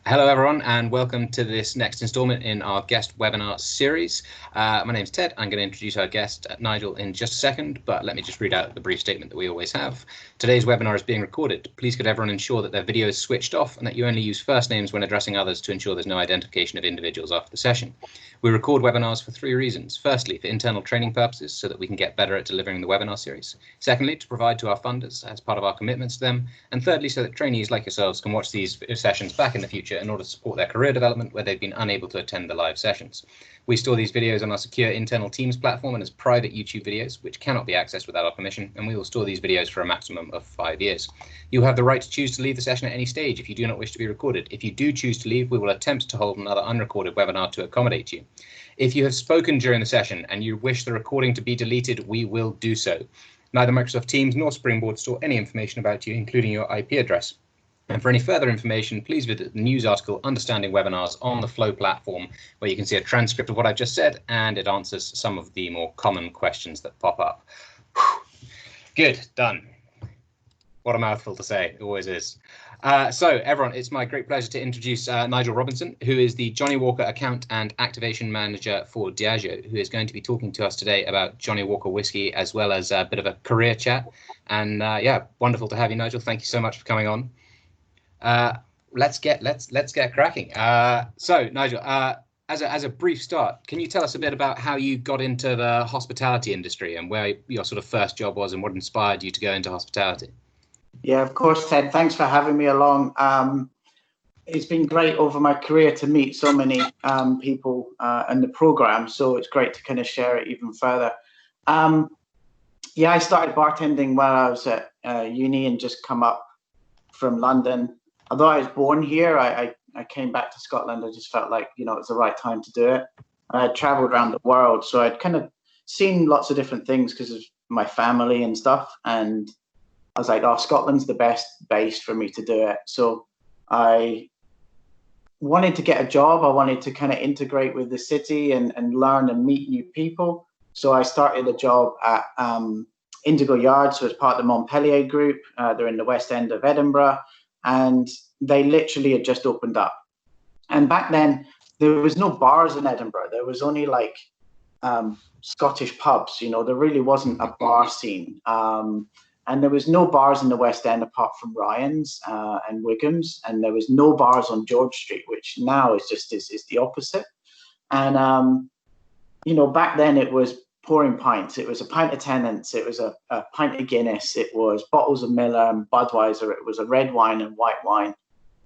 Hello everyone and welcome to this next installment in our guest webinar series. My name's Ted. I'm going to introduce our guest Nigel in just a second, but let me just read out the brief statement that we always have. Today's webinar is being recorded. Please could everyone ensure that their video is switched off and that you only use first names when addressing others to ensure there's no identification of individuals after the session. We record webinars for three reasons. Firstly, for internal training purposes so that we can get better at delivering the webinar series. Secondly, to provide to our funders as part of our commitments to them. And thirdly, so that trainees like yourselves can watch these sessions back in the future in order to support their career development where they've been unable to attend the live sessions. We store these videos on our secure internal Teams platform and as private YouTube videos, which cannot be accessed without our permission, and we will store these videos for a maximum of 5 years. You have the right to choose to leave the session at any stage if you do not wish to be recorded. If you do choose to leave, we will attempt to hold another unrecorded webinar to accommodate you. If you have spoken during the session and you wish the recording to be deleted, we will do so. Neither Microsoft Teams nor Springboard store any information about you, including your IP address. And for any further information, please visit the news article Understanding Webinars on the Flow platform, where you can see a transcript of what I've just said, and it answers some of the more common questions that pop up. Whew. Good, done. What a mouthful to say, it always is. So everyone, it's my great pleasure to introduce Nigel Robinson, who is the Johnnie Walker Account and Activation Manager for Diageo, who is going to be talking to us today about Johnnie Walker whiskey, as well as a bit of a career chat. And yeah, wonderful to have you, Nigel. Thank you so much for coming on. Let's get cracking. So Nigel, as a brief start, can you tell us a bit about how you got into the hospitality industry and where your sort of first job was and what inspired you to go into hospitality? Yeah, of course, Ted. Thanks for having me along. It's been great over my career to meet so many people in the program, so it's great to kind of share it even further. Yeah, I started bartending while I was at uni and just come up from London. Although I was born here, I came back to Scotland. I just felt like, you know, it's the right time to do it. I had traveled around the world, so I'd kind of seen lots of different things because of my family and stuff. And I was like, oh, Scotland's the best base for me to do it. So I wanted to get a job. I wanted to kind of integrate with the city and learn and meet new people. So I started a job at Indigo Yard, so it's part of the Montpellier group. They're in the West End of Edinburgh, and they literally had just opened up. And back then, there was no bars in Edinburgh. There was only like Scottish pubs, you know, there really wasn't a bar scene. And there was no bars in the West End apart from Ryan's and Wigham's, and there was no bars on George Street, which now is just is the opposite. And you know, back then it was pouring pints. It was a pint of Tennent's, it was a pint of Guinness, it was bottles of Miller and Budweiser, it was a red wine and white wine,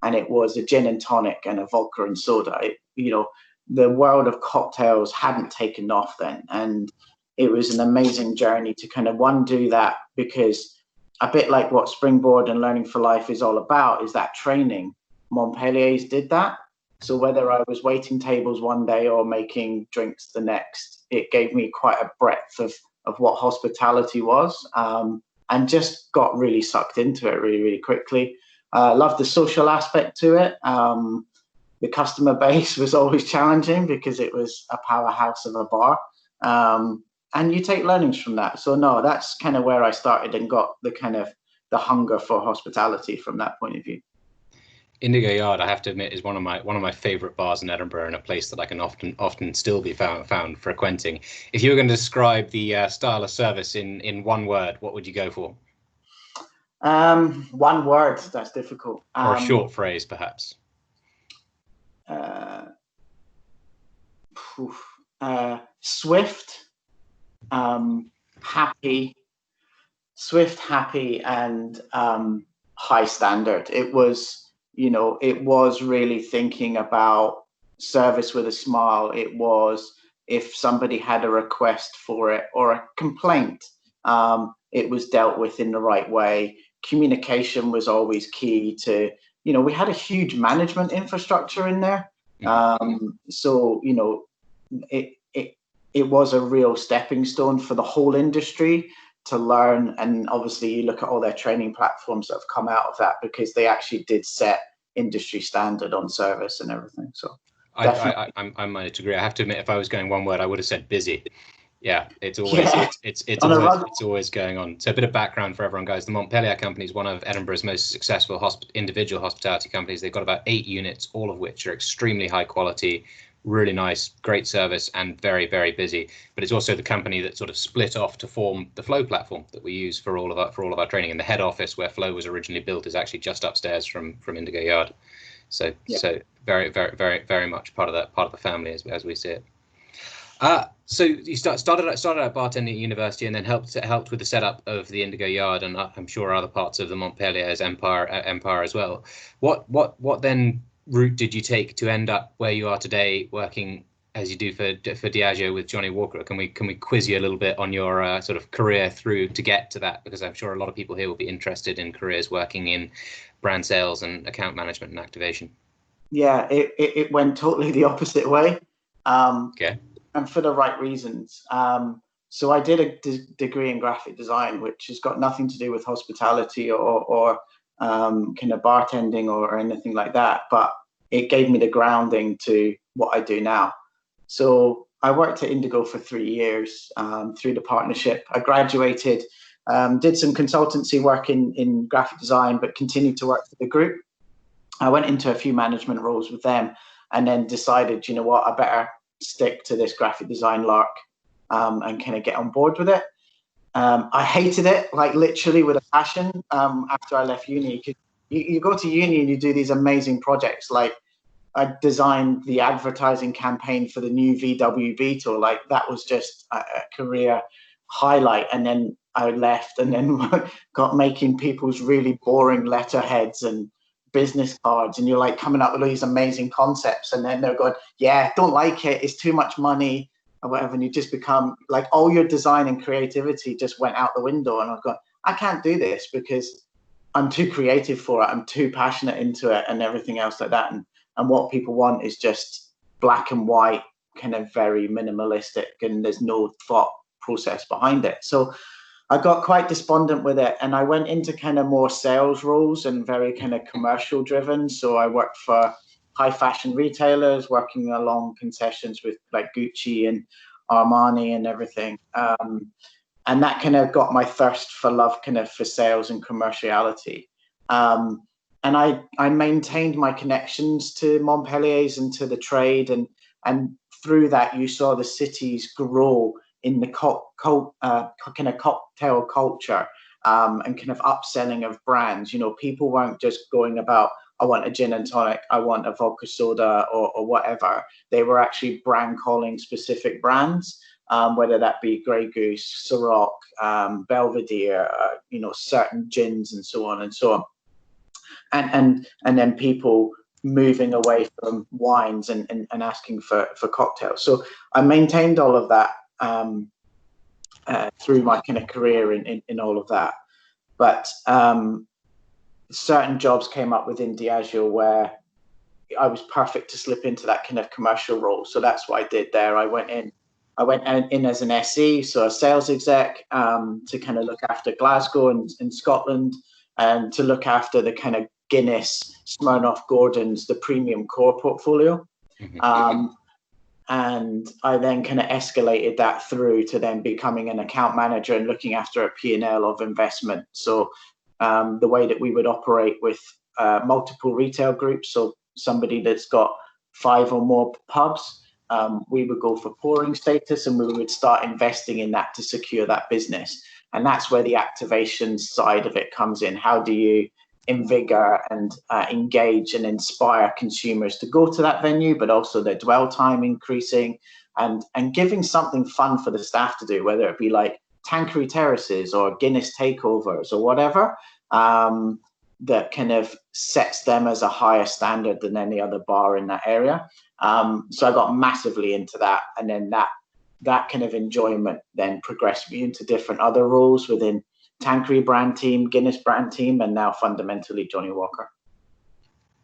and it was a gin and tonic and a vodka and soda. You know, the world of cocktails hadn't taken off then, and it was an amazing journey to kind of do that, because a bit like what Springboard and Learning for Life is all about is that training. Montpellier's did that. So whether I was waiting tables one day or making drinks the next, it gave me quite a breadth of what hospitality was, and just got really sucked into it really, really quickly. Loved the social aspect to it. The customer base was always challenging because it was a powerhouse of a bar. And you take learnings from that. So no, that's kind of where I started and got the kind of the hunger for hospitality from that point of view. Indigo Yard, I have to admit, is one of my favorite bars in Edinburgh, and a place that I can often still be found frequenting. If you were going to describe the style of service in one word, what would you go for? One word, that's difficult. Or a short phrase, perhaps. Swift, happy, and high standard. It was, you know, it was really thinking about service with a smile. It was, if somebody had a request for it or a complaint, it was dealt with in the right way. Communication was always key to, you know, we had a huge management infrastructure in there. So, you know, it was a real stepping stone for the whole industry to learn. And obviously you look at all their training platforms that have come out of that, because they actually did set industry standard on service and everything. So I might agree. I have to admit, if I was going one word, I would have said busy. Yeah, it's always Yeah. it's always going on. So a bit of background for everyone, guys. The Montpellier Company is one of Edinburgh's most successful individual hospitality companies. They've got about 8 units, all of which are extremely high quality, really nice, great service, and very, very busy. But it's also the company that sort of split off to form the Flow platform that we use for all of our training. And the head office where Flow was originally built is actually just upstairs from Indigo Yard. So very, very, very, very much part of the family as we see it. So you started out bartending at university, and then helped with the setup of the Indigo Yard, and I'm sure other parts of the Montpellier's empire as well. What then route did you take to end up where you are today, working as you do for Diageo with Johnie Walker? Can we quiz you a little bit on your sort of career through to get to that? Because I'm sure a lot of people here will be interested in careers working in brand sales and account management and activation. Yeah, it went totally the opposite way. Okay. And for the right reasons. So I did a degree in graphic design, which has got nothing to do with hospitality or kind of bartending or anything like that, but it gave me the grounding to what I do now. So I worked at Indigo for 3 years through the partnership. I graduated, did some consultancy work in graphic design, but continued to work for the group. I went into a few management roles with them, and then decided, you know what, I better stick to this graphic design lark and kind of get on board with it. I hated it, like literally with a passion, after I left uni. You go to uni and you do these amazing projects. Like I designed the advertising campaign for the new VW Beetle. Like that was just a career highlight. And then I left and then got making people's really boring letterheads and business cards, and you're like coming up with all these amazing concepts, and then they're going, yeah, don't like it, it's too much money or whatever, and you just become like all your design and creativity just went out the window. And I've got, I can't do this because I'm too creative for it, I'm too passionate into it and everything else like that. And what people want is just black and white, kind of very minimalistic, and there's no thought process behind it. So I got quite despondent with it, and I went into kind of more sales roles and very kind of commercial driven. So I worked for high fashion retailers, working along concessions with like Gucci and Armani and everything. And that kind of got my thirst for love kind of for sales and commerciality. And I maintained my connections to Montpellier's and to the trade. And through that, you saw the cities grow in the kind of cocktail culture, and kind of upselling of brands. You know, people weren't just going about, I want a gin and tonic, I want a vodka soda or whatever. They were actually brand calling specific brands, whether that be Grey Goose, Ciroc, Belvedere, you know, certain gins and so on and so on. And then people moving away from wines and asking for cocktails. So I maintained all of that through my kind of career in all of that. But certain jobs came up within Diageo where I was perfect to slip into that kind of commercial role. So that's what I did there. I went in as an SE, so a sales exec, to kind of look after Glasgow and Scotland, and to look after the kind of Guinness, Smirnoff, Gordon's, the premium core portfolio. And I then kind of escalated that through to then becoming an account manager and looking after a P&L of investment. So the way that we would operate with multiple retail groups, so somebody that's got 5 or more pubs, we would go for pouring status, and we would start investing in that to secure that business. And that's where the activation side of it comes in. How do you invigor and engage and inspire consumers to go to that venue, but also their dwell time increasing, and giving something fun for the staff to do, whether it be like Tanqueray Terraces or Guinness takeovers or whatever, that kind of sets them as a higher standard than any other bar in that area. So I got massively into that, and then that kind of enjoyment then progressed me into different other roles within Tanqueray brand team, Guinness brand team, and now fundamentally Johnie Walker.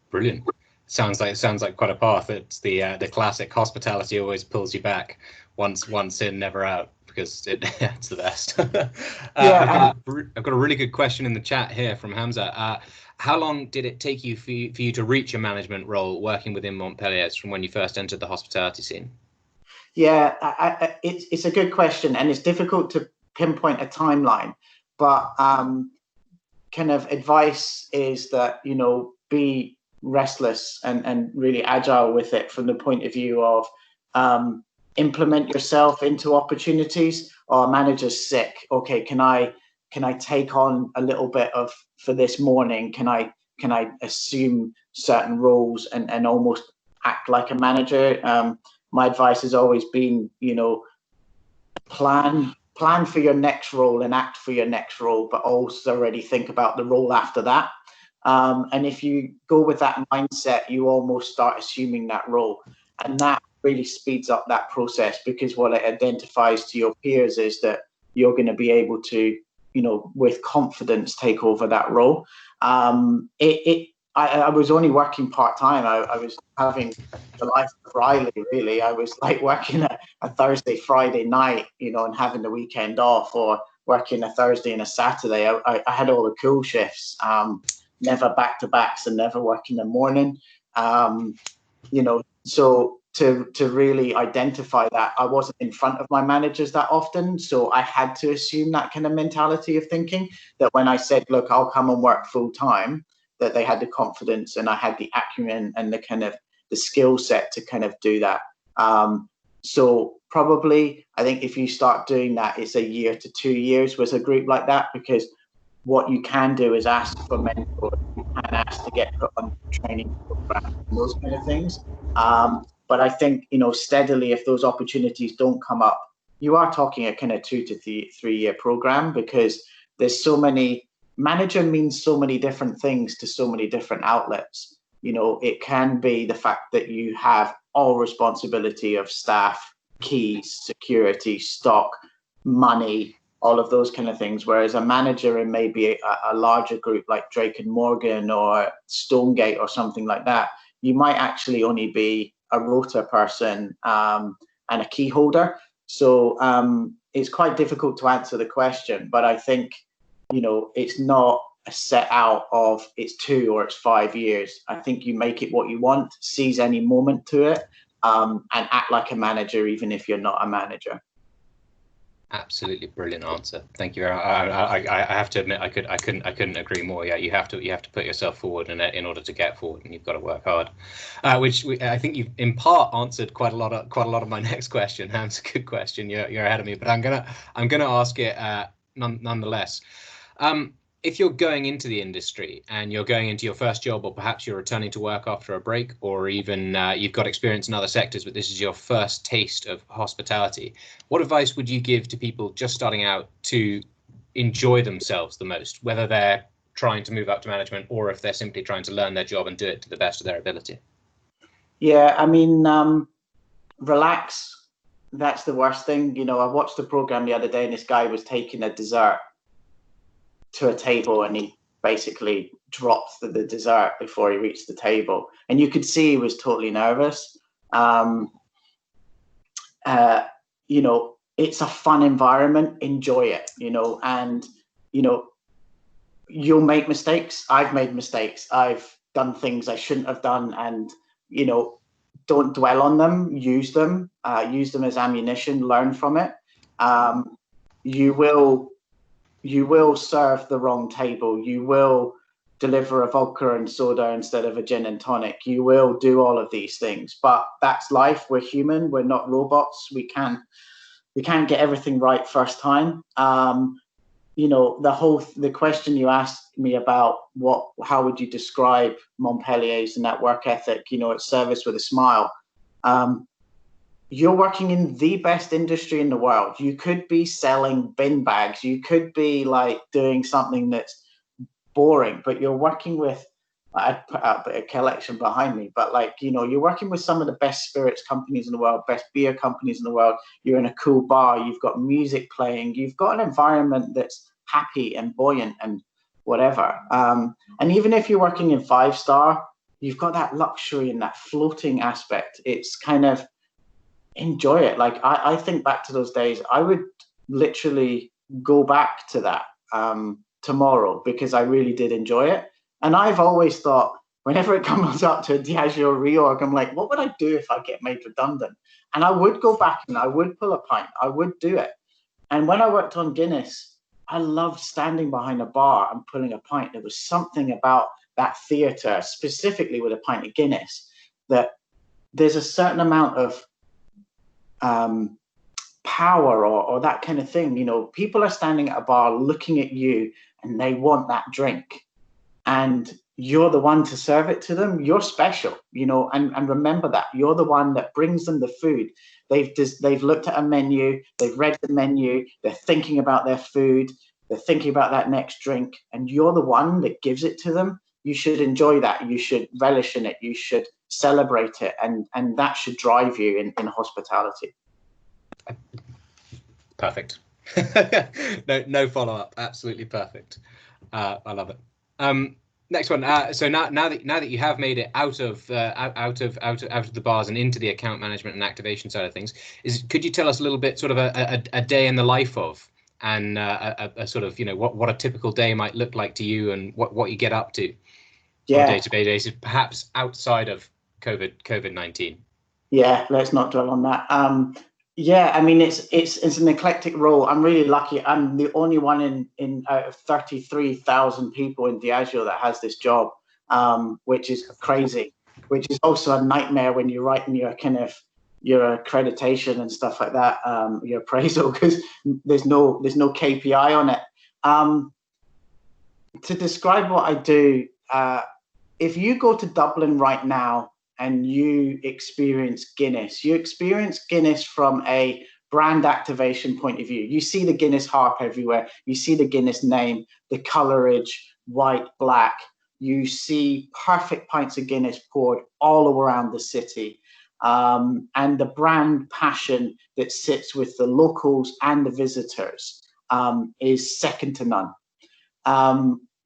Brilliant. Sounds like quite a path. It's the classic hospitality always pulls you back, once in, never out, because it's the best. I've got a really good question in the chat here from Hamza. How long did it take you for you to reach a management role working within Montpellier's from when you first entered the hospitality scene? Yeah, it's a good question, and it's difficult to pinpoint a timeline. But kind of advice is that, you know, be restless and really agile with it from the point of view of implement yourself into opportunities. Or a manager's sick. Okay, can I take on a little bit of for this morning? Can I assume certain roles and almost act like a manager? My advice has always been, you know, plan for your next role and act for your next role, but also already think about the role after that. And if you go with that mindset, you almost start assuming that role, and that really speeds up that process, because what it identifies to your peers is that you're going to be able to, you know, with confidence take over that role. I was only working part-time. I was having the life of Riley, really. I was like working a Thursday, Friday night, you know, and having the weekend off, or working a Thursday and a Saturday. I had all the cool shifts, never back-to-backs, and never working the morning. You know, so to really identify that, I wasn't in front of my managers that often, so I had to assume that kind of mentality of thinking, that when I said, look, I'll come and work full-time, that they had the confidence and I had the acumen and the kind of the skill set to kind of do that. So probably, I think if you start doing that, it's a year to 2 years with a group like that, because what you can do is ask for mentors, you can ask to get put on training programs and those kind of things. But I think, you know, steadily, if those opportunities don't come up, you are talking a kind of 2 to 3 year program, because there's so many. Manager means so many different things to so many different outlets. You know, it can be the fact that you have all responsibility of staff, keys, security, stock, money, all of those kind of things. Whereas a manager in maybe a larger group like Drake and Morgan or Stonegate or something like that, you might actually only be a rota person and a key holder. So it's quite difficult to answer the question, but I think, you know, it's not a set out of it's 2 or it's 5 years. I think you make it what you want, seize any moment to it, and act like a manager, even if you're not a manager. Absolutely brilliant answer. Thank you very much. I have to admit, I couldn't agree more. Yeah, you have to put yourself forward in order to get forward, and you've got to work hard. I think you've in part answered quite a lot of my next question. That's a good question. You're ahead of me, but I'm gonna ask it nonetheless. If you're going into the industry and you're going into your first job, or perhaps you're returning to work after a break, or even you've got experience in other sectors, but this is your first taste of hospitality, what advice would you give to people just starting out to enjoy themselves the most, whether they're trying to move up to management or if they're simply trying to learn their job and do it to the best of their ability? Yeah, I mean, relax. That's the worst thing. You know, I watched the program the other day, and this guy was taking a dessert to a table, and he basically dropped the dessert before he reached the table, and you could see he was totally nervous. You know, it's a fun environment, enjoy it, you know, and you know, you'll make mistakes. I've made mistakes, I've done things I shouldn't have done, and you know, don't dwell on them, use them as ammunition, learn from it. You will serve the wrong table. You will deliver a vodka and soda instead of a gin and tonic. You will do all of these things, but that's life. We're human. We're not robots. We can't get everything right first time. You know, the question you asked me about how would you describe Montpellier's and that work ethic? You know, it's service with a smile. You're working in the best industry in the world. You could be selling bin bags. You could be like doing something that's boring, but you're working with, I put out a collection behind me, but like, you know, you're working with some of the best spirits companies in the world, best beer companies in the world. You're in a cool bar. You've got music playing. You've got an environment that's happy and buoyant and whatever. And even if you're working in 5-star, you've got that luxury and that floating aspect. It's kind of, enjoy it. Like I think back to those days, I would literally go back to that tomorrow, because I really did enjoy it. And I've always thought, whenever it comes up to a Diageo reorg, I'm like, what would I do if I get made redundant? And I would go back and I would pull a pint. I would do it. And when I worked on Guinness, I loved standing behind a bar and pulling a pint. There was something about that theatre, specifically with a pint of Guinness, that there's a certain amount of power or that kind of thing. You know, people are standing at a bar looking at you and they want that drink. And you're the one to serve it to them. You're special, you know, and remember that. You're the one that brings them the food. They've looked at a menu, they've read the menu, they're thinking about their food, they're thinking about that next drink, and you're the one that gives it to them. You should enjoy that. You should relish in it. You should celebrate it, and that should drive you in hospitality. Perfect. No follow-up. Absolutely perfect. I love it. Next one. So now that you have made it out of the bars and into the account management and activation side of things, could you tell us a little bit, sort of a day in the life of, and a sort of, you know, what a typical day might look like to you, and what you get up to on a day-to-day basis, perhaps outside of COVID-19? Yeah, let's not dwell on that. Yeah, I mean, it's an eclectic role. I'm really lucky. I'm the only one in out of 33,000 people in Diageo that has this job, which is crazy, which is also a nightmare when you're writing your accreditation and stuff like that, your appraisal, because there's no KPI on it. To describe what I do, if you go to Dublin right now and you experience Guinness from a brand activation point of view. You see the Guinness harp everywhere. You see the Guinness name, the colorage, white, black. You see perfect pints of Guinness poured all around the city. And the brand passion that sits with the locals and the visitors is second to none.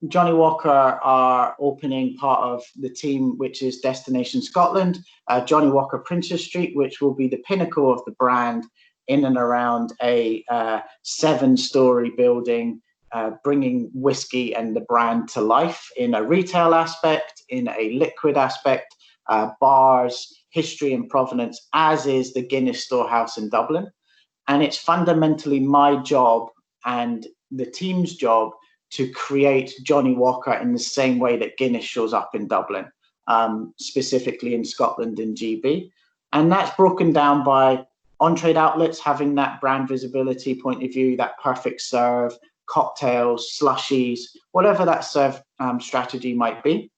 Johnnie Walker are opening part of the team, which is Destination Scotland, Johnnie Walker Princes Street, which will be the pinnacle of the brand in and around a 7-story building, bringing whiskey and the brand to life in a retail aspect, in a liquid aspect, bars, history and provenance, as is the Guinness Storehouse in Dublin. And it's fundamentally my job and the team's job to create Johnnie Walker in the same way that Guinness shows up in Dublin, specifically in Scotland and GB. And that's broken down by on-trade outlets having that brand visibility point of view, that perfect serve, cocktails, slushies, whatever that serve strategy might be.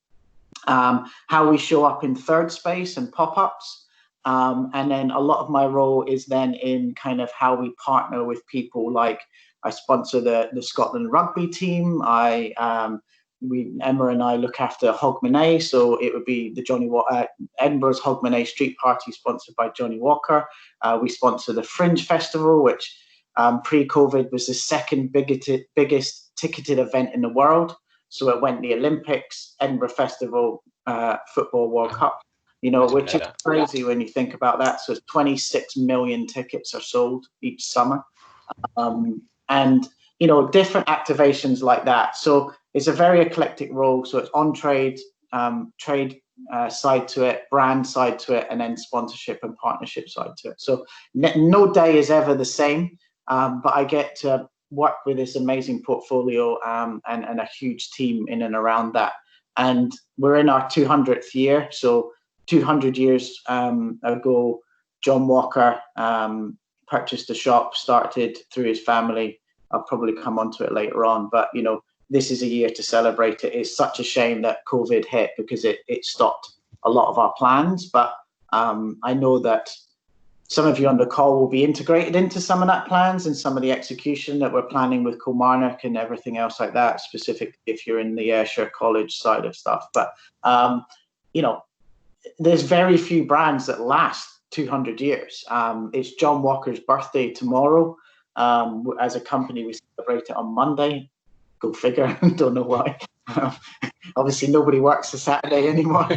How we show up in third space and pop-ups. And then a lot of my role is then in kind of how we partner with people. Like I sponsor the Scotland rugby team. Emma and I look after Hogmanay, so it would be the Edinburgh's Hogmanay Street Party sponsored by Johnnie Walker. We sponsor the Fringe Festival, which pre-COVID was the second biggest ticketed event in the world. So it went the Olympics, Edinburgh Festival, Football World Cup, you know, which is crazy when you think about that. So 26 million tickets are sold each summer. And, you know, different activations like that. So it's a very eclectic role. So it's on trade side to it, brand side to it, and then sponsorship and partnership side to it. So no day is ever the same, but I get to work with this amazing portfolio and a huge team in and around that. And we're in our 200th year. So 200 years ago, John Walker purchased a shop, started through his family. I'll probably come onto it later on, but you know, this is a year to celebrate it. It's such a shame that COVID hit because it stopped a lot of our plans, but I know that some of you on the call will be integrated into some of that plans and some of the execution that we're planning with Kilmarnock and everything else like that, specific if you're in the Ayrshire College side of stuff. But, you know, there's very few brands that last 200 years. It's John Walker's birthday tomorrow. As a company, we celebrate it on Monday. Go figure. Don't know why. Obviously, nobody works a Saturday anymore.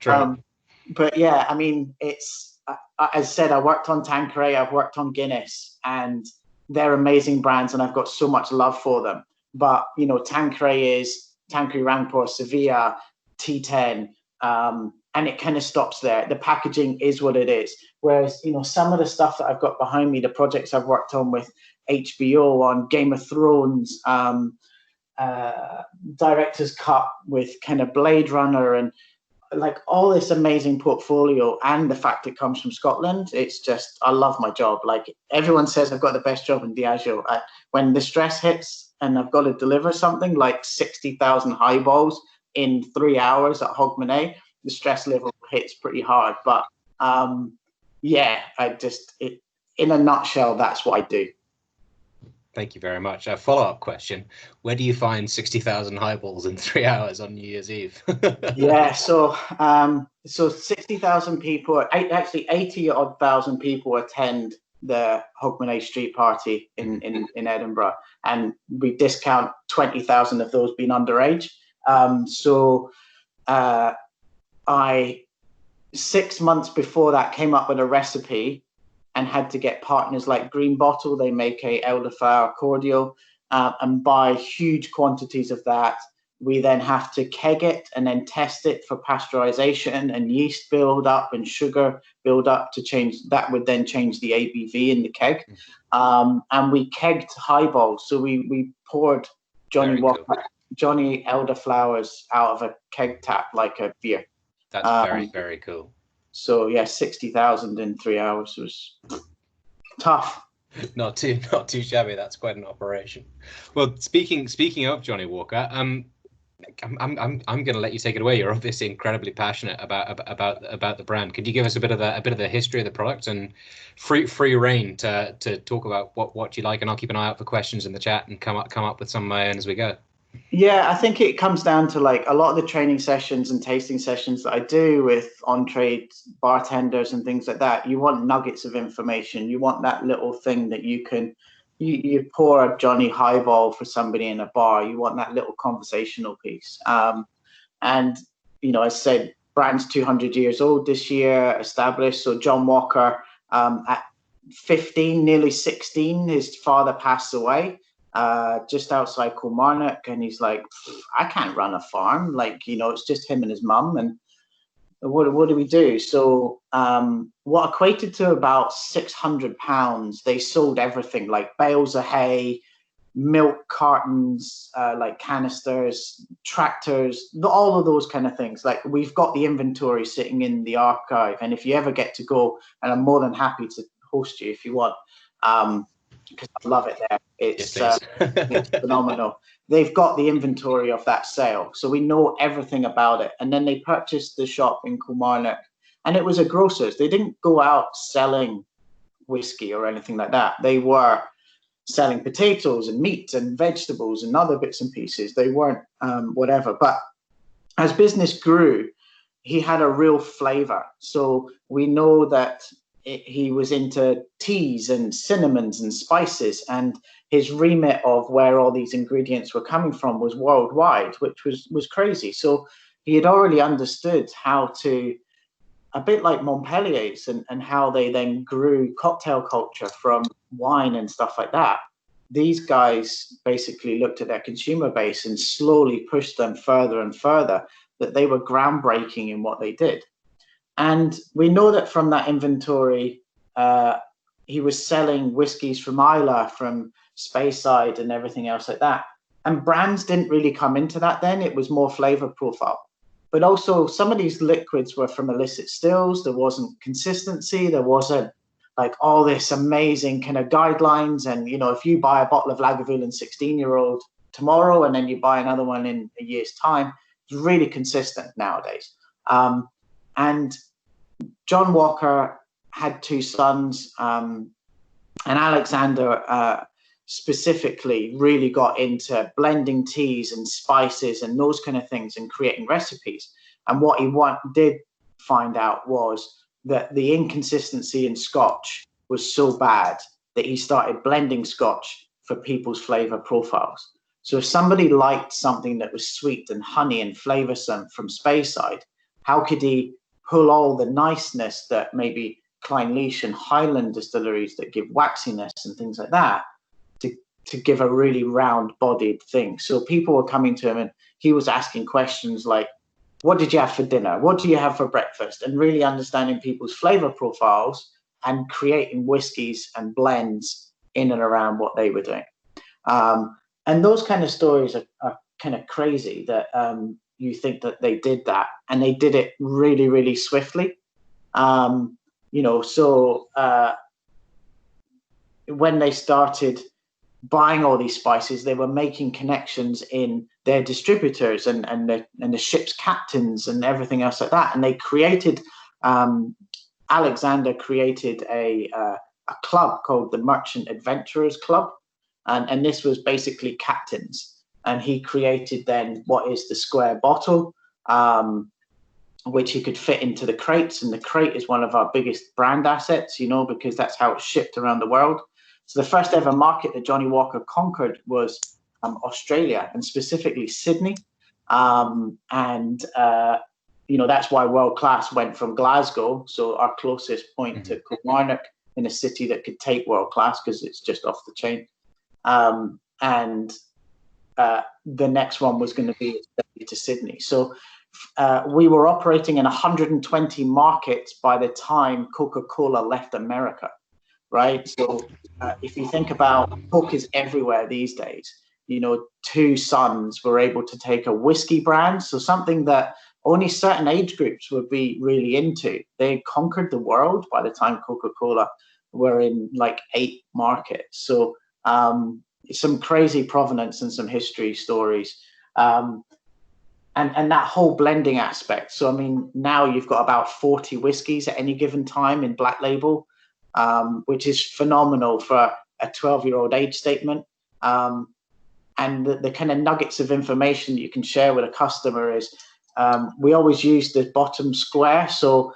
But yeah, I mean, it's, as I said, I worked on Tanqueray, I've worked on Guinness, and they're amazing brands, and I've got so much love for them. But, you know, Tanqueray is Tanqueray Rangpur, Sevilla, T10, and it kind of stops there. The packaging is what it is. Whereas, some of the stuff that I've got behind me, the projects I've worked on with HBO, on Game of Thrones, Director's Cut with kind of Blade Runner, and like all this amazing portfolio, and the fact it comes from Scotland, it's just, I love my job. Like everyone says I've got the best job in Diageo. When the stress hits and I've got to deliver something like 60,000 highballs in 3 hours at Hogmanay, the stress level hits pretty hard. But in a nutshell, that's what I do. Thank you very much. A follow-up question: where do you find 60,000 highballs in 3 hours on New Year's Eve? Yeah, so 60,000 people, actually 80-odd thousand people attend the Hogmanay Street Party in Edinburgh, and we discount 20,000 of those being underage. I 6 months before that came up with a recipe and had to get partners like Green Bottle. They make a elderflower cordial, and buy huge quantities of that. We then have to keg it and then test it for pasteurization and yeast build up and sugar build up to change. That would then change the ABV in the keg. And we kegged highballs. So we poured Johnie elderflowers out of a keg tap like a beer. That's very, very cool. So yeah, 60,000 in 3 hours was tough. Not too shabby. That's quite an operation. Well, speaking of Johnnie Walker, I'm going to let you take it away. You're obviously incredibly passionate about the brand. Could you give us a bit of the history of the product, and free reign to talk about what you like, and I'll keep an eye out for questions in the chat and come up with some of my own as we go. Yeah, I think it comes down to like a lot of the training sessions and tasting sessions that I do with on-trade bartenders and things like that. You want nuggets of information. You want that little thing that you can, you pour a Johnnie highball for somebody in a bar. You want that little conversational piece. And, I said, brand's 200 years old this year, established. So John Walker, at 15, nearly 16, his father passed away. Just outside Kilmarnock, and he's like, I can't run a farm. Like, it's just him and his mum, and what do we do? So what equated to about £600, they sold everything, like bales of hay, milk cartons, like canisters, tractors, all of those kind of things. Like, we've got the inventory sitting in the archive, and if you ever get to go, and I'm more than happy to host you if you want, because I love it there. It's phenomenal. They've got the inventory of that sale, so we know everything about it. And then they purchased the shop in Kilmarnock, and it was a grocer's. They didn't go out selling whiskey or anything like that. They were selling potatoes and meat and vegetables and other bits and pieces. They weren't whatever. But as business grew, he had a real flavor. So we know that he was into teas and cinnamons and spices, and his remit of where all these ingredients were coming from was worldwide, which was crazy. So he had already understood how to, a bit like Montpellier's, and how they then grew cocktail culture from wine and stuff like that. These guys basically looked at their consumer base and slowly pushed them further and further, that they were groundbreaking in what they did. And we know that from that inventory, he was selling whiskies from Islay, from Speyside and everything else like that. And brands didn't really come into that then. It was more flavor profile. But also some of these liquids were from illicit stills. There wasn't consistency. There wasn't like all this amazing kind of guidelines. And, if you buy a bottle of Lagavulin 16-year-old tomorrow and then you buy another one in a year's time, it's really consistent nowadays. And John Walker had two sons, and Alexander specifically really got into blending teas and spices and those kind of things and creating recipes. And what he did find out was that the inconsistency in Scotch was so bad that he started blending Scotch for people's flavor profiles. So if somebody liked something that was sweet and honey and flavoursome from Speyside, how could he pull all the niceness that maybe Clynelish and Highland distilleries that give waxiness and things like that to give a really round-bodied thing? So people were coming to him and he was asking questions like, what did you have for dinner? What do you have for breakfast? And really understanding people's flavor profiles and creating whiskies and blends in and around what they were doing. And those kind of stories are kind of crazy that you think that they did that, and they did it really, really swiftly. So when they started buying all these spices, they were making connections in their distributors and the ship's captains and everything else like that. And they created, Alexander created a club called the Merchant Adventurers Club. And this was basically captains. And he created then what is the square bottle, which he could fit into the crates. And the crate is one of our biggest brand assets, because that's how it's shipped around the world. So the first ever market that Johnnie Walker conquered was Australia, and specifically Sydney. That's why World Class went from Glasgow, so our closest point, to Kilmarnock, in a city that could take World Class because it's just off the chain. The next one was going to be to Sydney. So we were operating in 120 markets by the time Coca-Cola left America. Right. So if you think about Coke is everywhere these days, two sons were able to take a whiskey brand. So something that only certain age groups would be really into. They conquered the world by the time Coca-Cola were in like 8 markets. So some crazy provenance and some history stories. And that whole blending aspect. So, I mean, now you've got about 40 whiskies at any given time in Black Label. Which is phenomenal for a 12-year-old age statement. And the kind of nuggets of information you can share with a customer is we always use the bottom square. So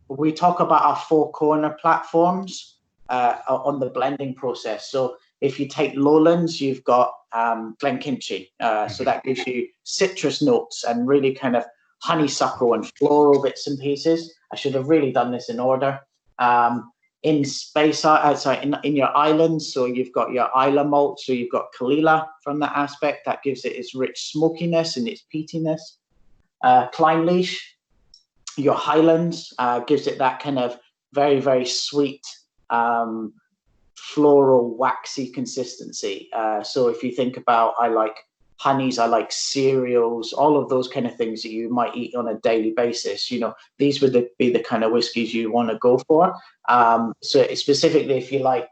we talk about our 4 corner platforms on the blending process. So if you take Lowlands, you've got Glenkinchie. So that gives you citrus notes and really kind of honeysuckle and floral bits and pieces. I should have really done this in order. In your islands, so you've got your Isla malt, so you've got Kalila from that aspect that gives it its rich smokiness and its peatiness. Clynelish, your Highlands, gives it that kind of very, very sweet floral waxy consistency. So if you think about, I like honeys, I like cereals, all of those kind of things that you might eat on a daily basis. These would be the kind of whiskies you want to go for. So specifically, if you like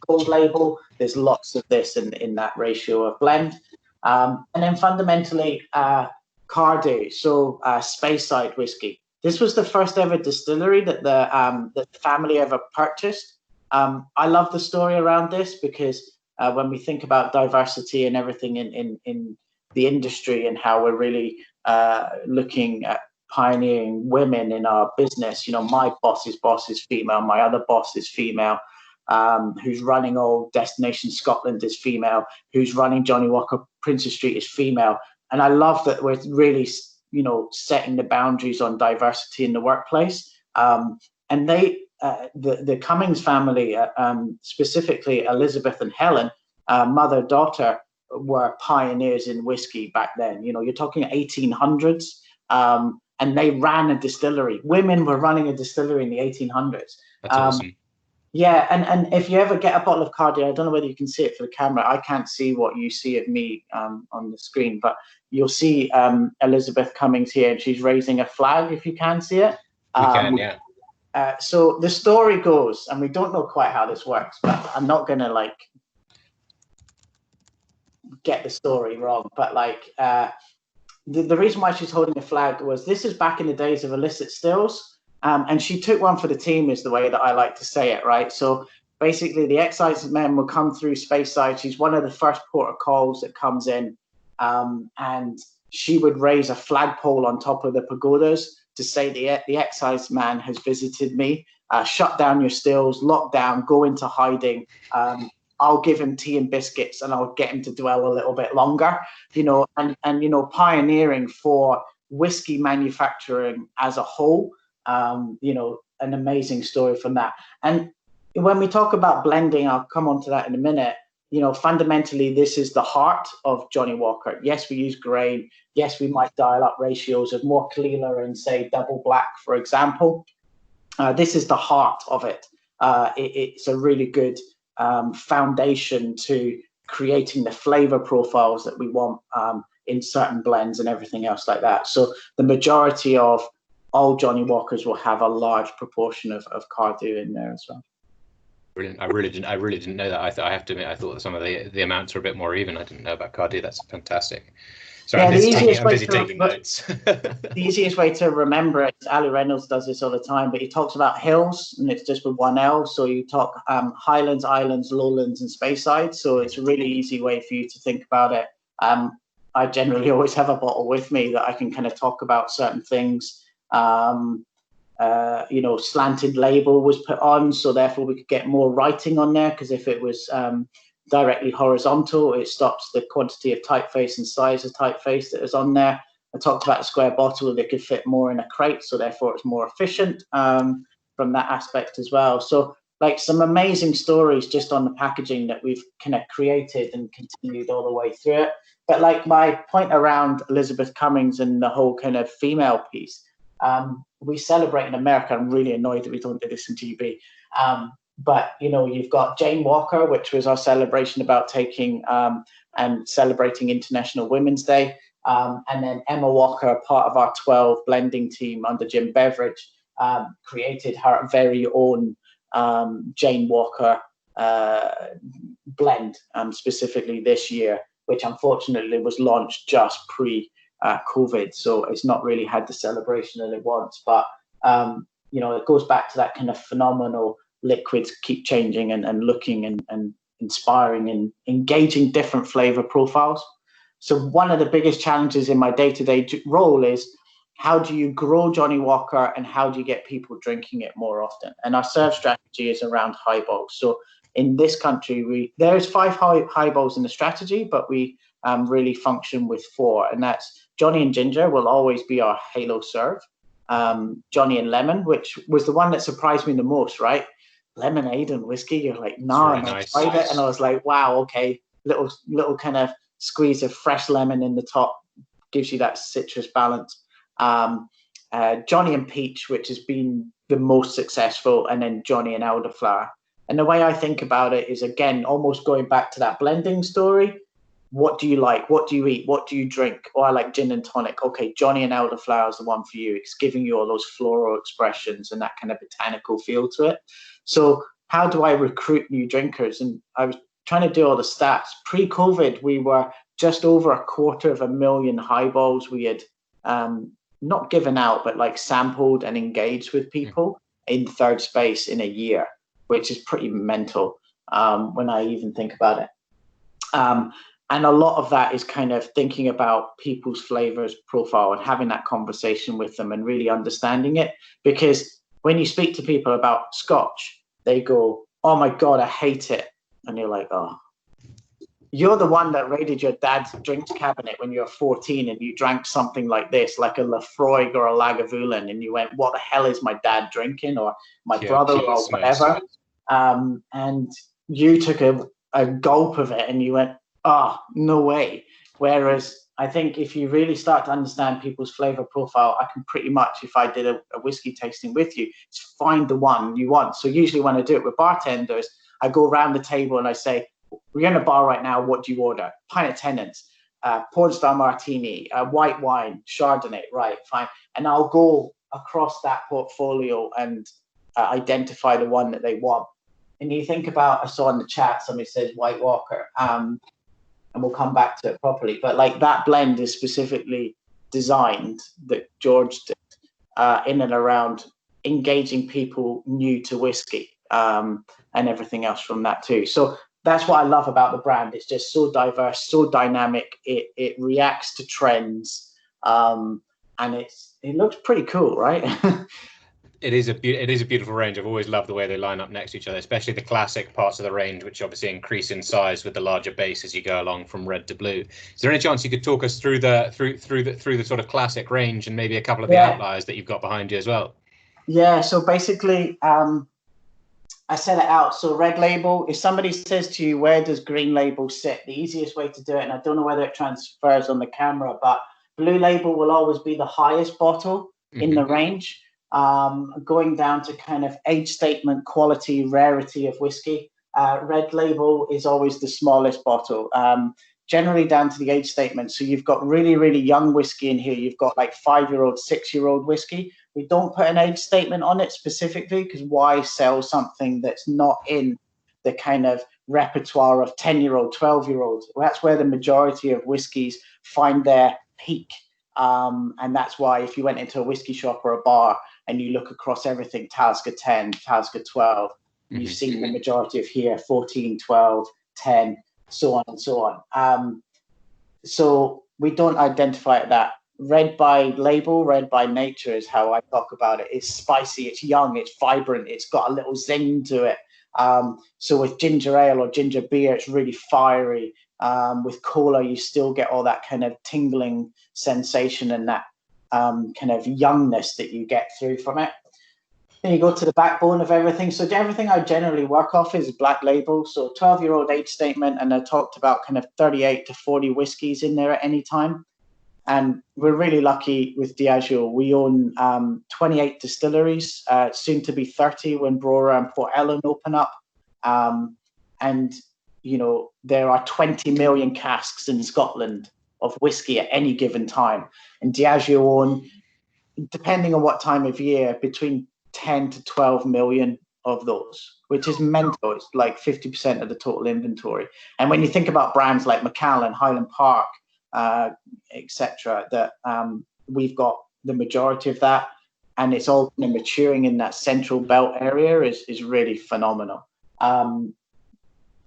Gold Label, there's lots of this in that ratio of blend. And then fundamentally, Cardew, so Speyside whiskey. This was the first ever distillery that the family ever purchased. I love the story around this because when we think about diversity and everything in the industry and how we're really looking at pioneering women in our business, my boss's boss is female, my other boss is female, who's running all Destination Scotland is female, who's running Johnnie Walker Princes Street is female. And I love that we're really, setting the boundaries on diversity in the workplace. And the Cummings family, specifically Elizabeth and Helen, mother-daughter, were pioneers in whiskey back then. You're talking 1800s, and they ran a distillery. Women were running a distillery in the 1800s. That's awesome. Yeah, and if you ever get a bottle of Cardew, I don't know whether you can see it for the camera. I can't see what you see of me on the screen, but you'll see Elizabeth Cummings here, and she's raising a flag, if you can see it. We can, yeah. So the story goes, and we don't know quite how this works, but I'm not going to get the story wrong. But the reason why she's holding a flag was this is back in the days of illicit stills. And she took one for the team is the way that I like to say it, right? So basically the excise men will come through Speyside. She's one of the first port of calls that comes in. And she would raise a flagpole on top of the pagodas to say the excise man has visited me, shut down your stills, lock down, go into hiding. I'll give him tea and biscuits and I'll get him to dwell a little bit longer, and pioneering for whiskey manufacturing as a whole. An amazing story from that. And when we talk about blending, I'll come on to that in a minute. fundamentally, this is the heart of Johnnie Walker. Yes, we use grain. Yes, we might dial up ratios of more cleaner and say double black, for example. This is the heart of it. It's a really good foundation to creating the flavor profiles that we want in certain blends and everything else like that. So the majority of all Johnnie Walkers will have a large proportion of Cardew in there as well. Brilliant. I really didn't know that. I have to admit, I thought that some of the amounts were a bit more even. I didn't know about Cardew. That's fantastic. Sorry, I'm busy taking notes. The easiest way to remember it is Ali Reynolds does this all the time, but he talks about hills, and it's just with one L. So you talk highlands, islands, lowlands, and Speyside. So it's a really easy way for you to think about it. I generally always have a bottle with me that I can kind of talk about certain things. Slanted label was put on, so therefore we could get more writing on there, because if it was directly horizontal, it stops the quantity of typeface and size of typeface that is on there. I talked about a square bottle that could fit more in a crate, so therefore it's more efficient from that aspect as well. So like some amazing stories just on the packaging that we've kind of created and continued all the way through it. But like my point around Elizabeth Cummings and the whole kind of female piece, we celebrate in America. I'm really annoyed that we don't do this in GB. But, you've got Jane Walker, which was our celebration about taking and celebrating International Women's Day. And then Emma Walker, part of our 12 blending team under Jim Beveridge, created her very own Jane Walker blend, specifically this year, which unfortunately was launched just pre-COVID. So it's not really had the celebration that it wants. But, it goes back to that kind of phenomenal liquids keep changing and looking and inspiring and engaging different flavor profiles. So one of the biggest challenges in my day-to-day role is how do you grow Johnnie Walker and how do you get people drinking it more often? And our serve strategy is around highballs. So in this country, there's 5 highballs in the strategy, but we really function with 4. And that's Johnnie and Ginger will always be our halo serve. Johnnie and Lemon, which was the one that surprised me the most, right? Lemonade and whiskey, you're like, nah, really nice. I tried it, and I was like, wow, okay, little kind of squeeze of fresh lemon in the top gives you that citrus balance. Johnnie and Peach, which has been the most successful, and then Johnnie and Elderflower. And the way I think about it is, again, almost going back to that blending story. What do you like? What do you eat? What do you drink? Oh, I like gin and tonic. Okay, Johnnie and Elderflower is the one for you. It's giving you all those floral expressions and that kind of botanical feel to it. So how do I recruit new drinkers? And I was trying to do all the stats. Pre-COVID, we were just over 250,000 highballs we had not given out, but like sampled and engaged with people in third space in a year, which is pretty mental when I even think about it. And a lot of that is kind of thinking about people's flavors profile and having that conversation with them and really understanding it. Because when you speak to people about Scotch, they go, oh my God, I hate it. And you're like, oh, you're the one that raided your dad's drinks cabinet when you were 14 and you drank something like this, like a Lafroig or a Lagavulin, and you went, what the hell is my dad drinking, or my brother or whatever? And you took a gulp of it and you went, oh, no way. Whereas I think if you really start to understand people's flavor profile, I can pretty much, if I did a whiskey tasting with you, just find the one you want. So usually when I do it with bartenders, I go around the table and I say, we're in a bar right now, what do you order? Pint of Tennent's, Pornstar Martini, white wine, Chardonnay, right, fine. And I'll go across that portfolio and identify the one that they want. And you think about, I saw in the chat, somebody says White Walker, and we'll come back to it properly. But like that blend is specifically designed, that George did, in and around engaging people new to whiskey and everything else from that too. So that's what I love about the brand. It's just so diverse, so dynamic. It reacts to trends, and it looks pretty cool, right? It is a beautiful range. I've always loved the way they line up next to each other, especially the classic parts of the range, which obviously increase in size with the larger base as you go along from red to blue. Is there any chance you could talk us through the sort of classic range and maybe a couple of the outliers that you've got behind you as well? Yeah. So basically, I set it out. So red label, if somebody says to you, where does green label sit? The easiest way to do it, and I don't know whether it transfers on the camera, but blue label will always be the highest bottle in the range, going down to kind of age statement, quality, rarity of whiskey. Red label is always the smallest bottle, generally down to the age statement. So you've got really, really young whiskey in here. You've got like 5-year-old, 6-year-old whiskey. We don't put an age statement on it specifically because why sell something that's not in the kind of repertoire of 10-year-old, 12-year-olds? Well, that's where the majority of whiskeys find their peak. And that's why if you went into a whiskey shop or a bar and you look across everything, Talisker 10, Talisker 12, you've seen the majority of here, 14, 12, 10, so on and so on. So we don't identify that. Red by label, red by nature is how I talk about it. It's spicy, it's young, it's vibrant, it's got a little zing to it. So with ginger ale or ginger beer, it's really fiery. With cola, you still get all that kind of tingling sensation and that kind of youngness that you get through from it. Then you go to the backbone of everything. So everything I generally work off is black label. So 12-year-old age statement, and I talked about kind of 38 to 40 whiskies in there at any time. And we're really lucky with Diageo. We own 28 distilleries, soon to be 30 when Brora and Port Ellen open up. And, you know, there are 20 million casks in Scotland of whiskey at any given time. And Diageo own, depending on what time of year, between 10 to 12 million of those, which is mental. It's like 50% of the total inventory. And when you think about brands like Macallan, Highland Park, etc., that we've got the majority of that, and it's all kind of maturing in that central belt area is really phenomenal.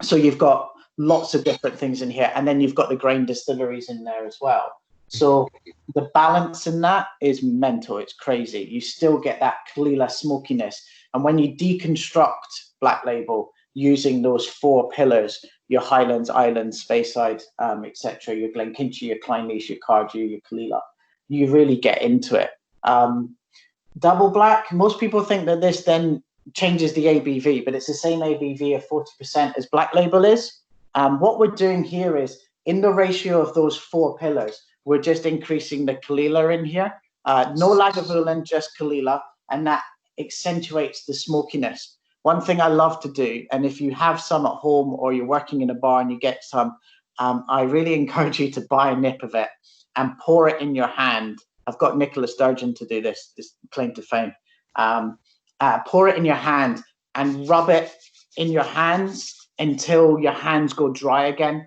So you've got lots of different things in here, and then you've got the grain distilleries in there as well. So the balance in that is mental. It's crazy. You still get that Kalila smokiness, and when you deconstruct Black Label using those 4 pillars, your Highlands, Islands, Speyside, etc., your Glenkinchie, your Clynelish, your Cardew, your Kalila, you really get into it. Double black, most people think that this then changes the ABV, but it's the same ABV of 40% as Black Label is. What we're doing here is, in the ratio of those 4 pillars, we're just increasing the Kalila in here. No Lagavulin, just Kalila, and that accentuates the smokiness. One thing I love to do, and if you have some at home or you're working in a bar and you get some, I really encourage you to buy a nip of it and pour it in your hand. I've got Nicola Sturgeon to do this claim to fame. Pour it in your hand and rub it in your hands until your hands go dry again,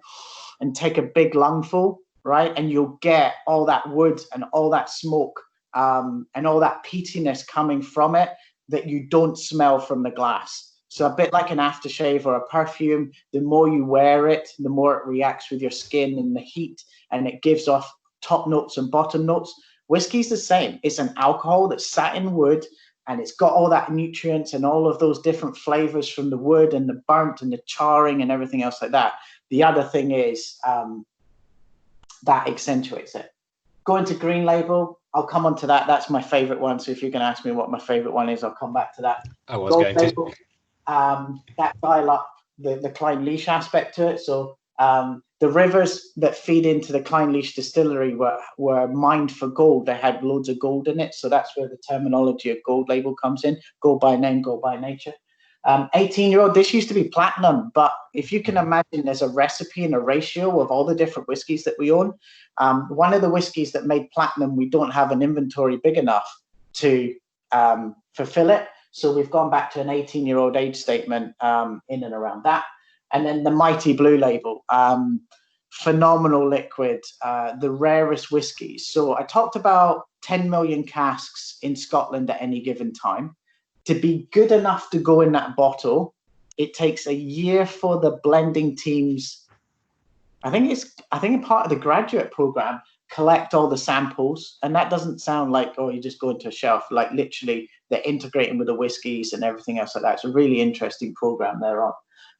and take a big lungful, right? And you'll get all that wood and all that smoke and all that peatiness coming from it that you don't smell from the glass. So a bit like an aftershave or a perfume, the more you wear it, the more it reacts with your skin and the heat, and it gives off top notes and bottom notes. Whiskey's the same. It's an alcohol that's sat in wood, and it's got all that nutrients and all of those different flavors from the wood and the burnt and the charring and everything else like that. The other thing is that accentuates it. Going to green label, I'll come on to that. That's my favorite one. So if you're going to ask me what my favorite one is, I'll come back to that. I was Gold going label, to. That dial up the Clynelish aspect to it. So the rivers that feed into the Clynelish distillery were mined for gold. They had loads of gold in it. So that's where the terminology of gold label comes in. Gold by name, gold by nature. 18-year-old, this used to be platinum, but if you can imagine, there's a recipe and a ratio of all the different whiskies that we own. One of the whiskies that made platinum, we don't have an inventory big enough to fulfill it. So we've gone back to an 18-year-old age statement in and around that. And then the mighty blue label, phenomenal liquid, the rarest whiskies. So I talked about 10 million casks in Scotland at any given time. To be good enough to go in that bottle, it takes a year for the blending teams. I think part of the graduate program, collect all the samples, and that doesn't sound like, oh, you just go into a shelf. Like literally, they're integrating with the whiskies and everything else like that. It's a really interesting program they're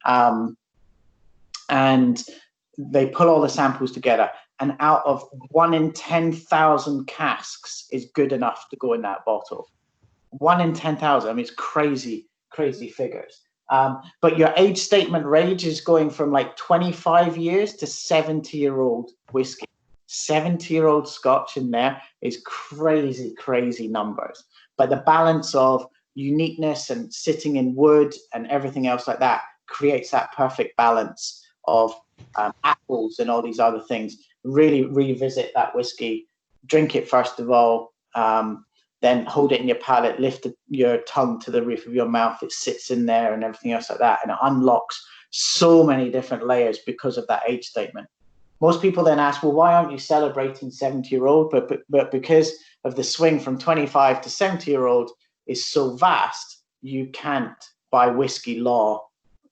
on, and they pull all the samples together. And out of 1 in 10,000 casks is good enough to go in that bottle. 1 in 10,000. I mean, it's crazy figures. But your age statement range is going from like 25 years to 70-year-old whiskey. 70-year-old Scotch in there is crazy, crazy numbers. But the balance of uniqueness and sitting in wood and everything else like that creates that perfect balance of apples and all these other things. Really revisit that whiskey, drink it first of all, then hold it in your palate, lift your tongue to the roof of your mouth. It sits in there and everything else like that. And it unlocks so many different layers because of that age statement. Most people then ask, well, why aren't you celebrating 70-year-old? But because of the swing from 25 to 70-year-old is so vast, you can't, by whiskey law,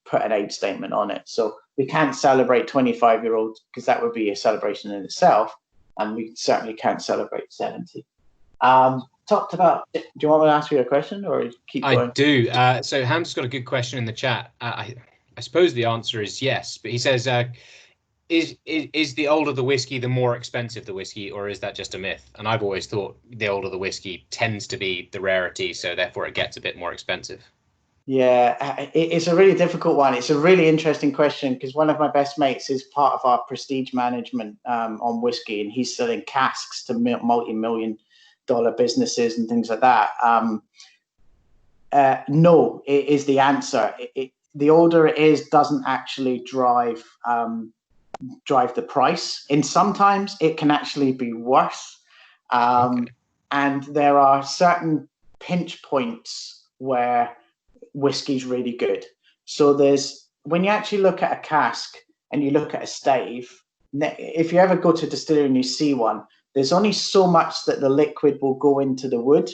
put an age statement on it. So we can't celebrate 25-year-olds because that would be a celebration in itself. And we certainly can't celebrate 70. Talked about, do you want me to ask you a question or keep going? I do. So Ham's got a good question in the chat. I suppose the answer is yes, but he says, is the older the whiskey, the more expensive the whiskey, or is that just a myth? And I've always thought the older the whiskey tends to be the rarity, so therefore it gets a bit more expensive. Yeah, it's a really difficult one. It's a really interesting question because one of my best mates is part of our prestige management on whiskey, and he's selling casks to multi-million-dollar businesses and things like that. No, it is the answer. The older it is doesn't actually drive the price. And sometimes it can actually be worse. Okay. And there are certain pinch points where whiskey's really good. So when you actually look at a cask and you look at a stave, if you ever go to a distillery and you see one, there's only so much that the liquid will go into the wood,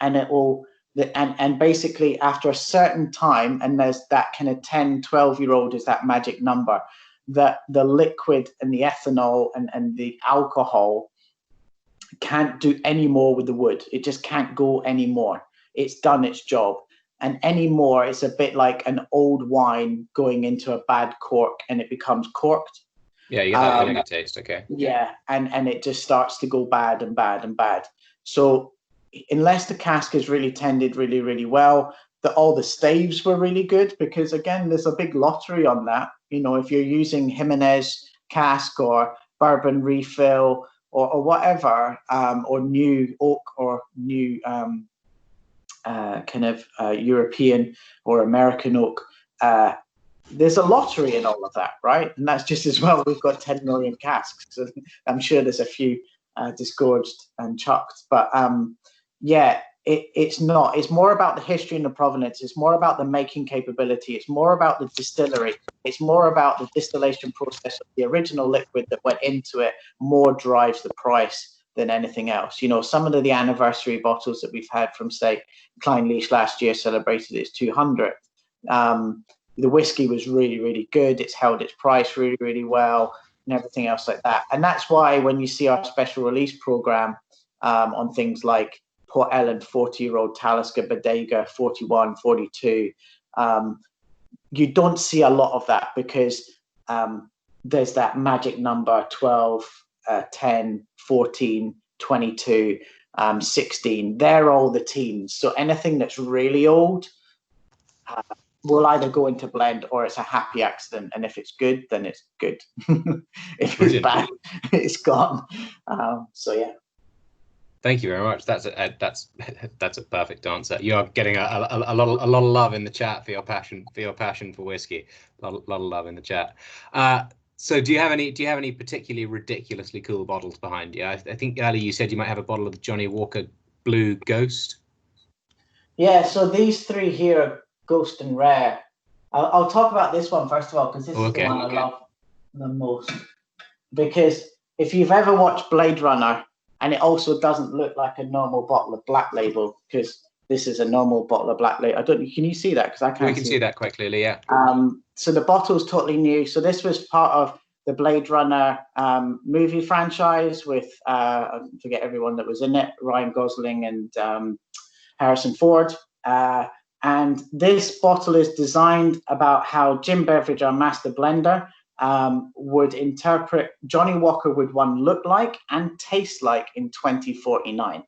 and it will, and basically after a certain time, and there's that kind of 10, 12-year-old is that magic number, that the liquid and the ethanol and the alcohol can't do any more with the wood. It just can't go anymore. It's done its job. And anymore, it's a bit like an old wine going into a bad cork and it becomes corked. Yeah, you get that vinegar taste, okay. Yeah, and it just starts to go bad and bad and bad. So unless the cask is really tended really, really well, all the staves were really good because, again, there's a big lottery on that. You know, if you're using Jimenez cask or bourbon refill or whatever, or new oak or new European or American oak, there's a lottery in all of that, right? And that's just as well. We've got 10 million casks, so I'm sure there's a few disgorged and chucked. But yeah, it's not. It's more about the history and the provenance. It's more about the making capability. It's more about the distillery. It's more about the distillation process of the original liquid that went into it. More drives the price than anything else. You know, some of the anniversary bottles that we've had from, say, Clynelish last year celebrated its 200th. The whiskey was really, really good. It's held its price really, really well and everything else like that. And that's why when you see our special release program on things like Port Ellen 40-year-old Talisker Bodega 41, 42, you don't see a lot of that because there's that magic number 12, 10, 14, 22, 16. They're all the teens. So anything that's really old will either go into blend or it's a happy accident. And if it's good, then it's good. If it's bad, it's gone. So yeah. Thank you very much. That's a perfect answer. You are getting a lot of love in the chat for your passion for whiskey. A lot of love in the chat. So do you have any particularly ridiculously cool bottles behind you? I think earlier you said you might have a bottle of the Johnnie Walker Blue Ghost. Yeah, so these three here are Ghost and Rare. I'll talk about this one first of all because this is the one I love the most. Because if you've ever watched Blade Runner, and it also doesn't look like a normal bottle of Black Label because this is a normal bottle of Black Label. Can you see that? Because I can't. We can see that quite clearly, yeah. So the bottle's totally new. So this was part of the Blade Runner movie franchise with I forget everyone that was in it, Ryan Gosling and Harrison Ford. And this bottle is designed about how Jim Beveridge, our master blender, would interpret Johnnie Walker would one look like and taste like in 2049.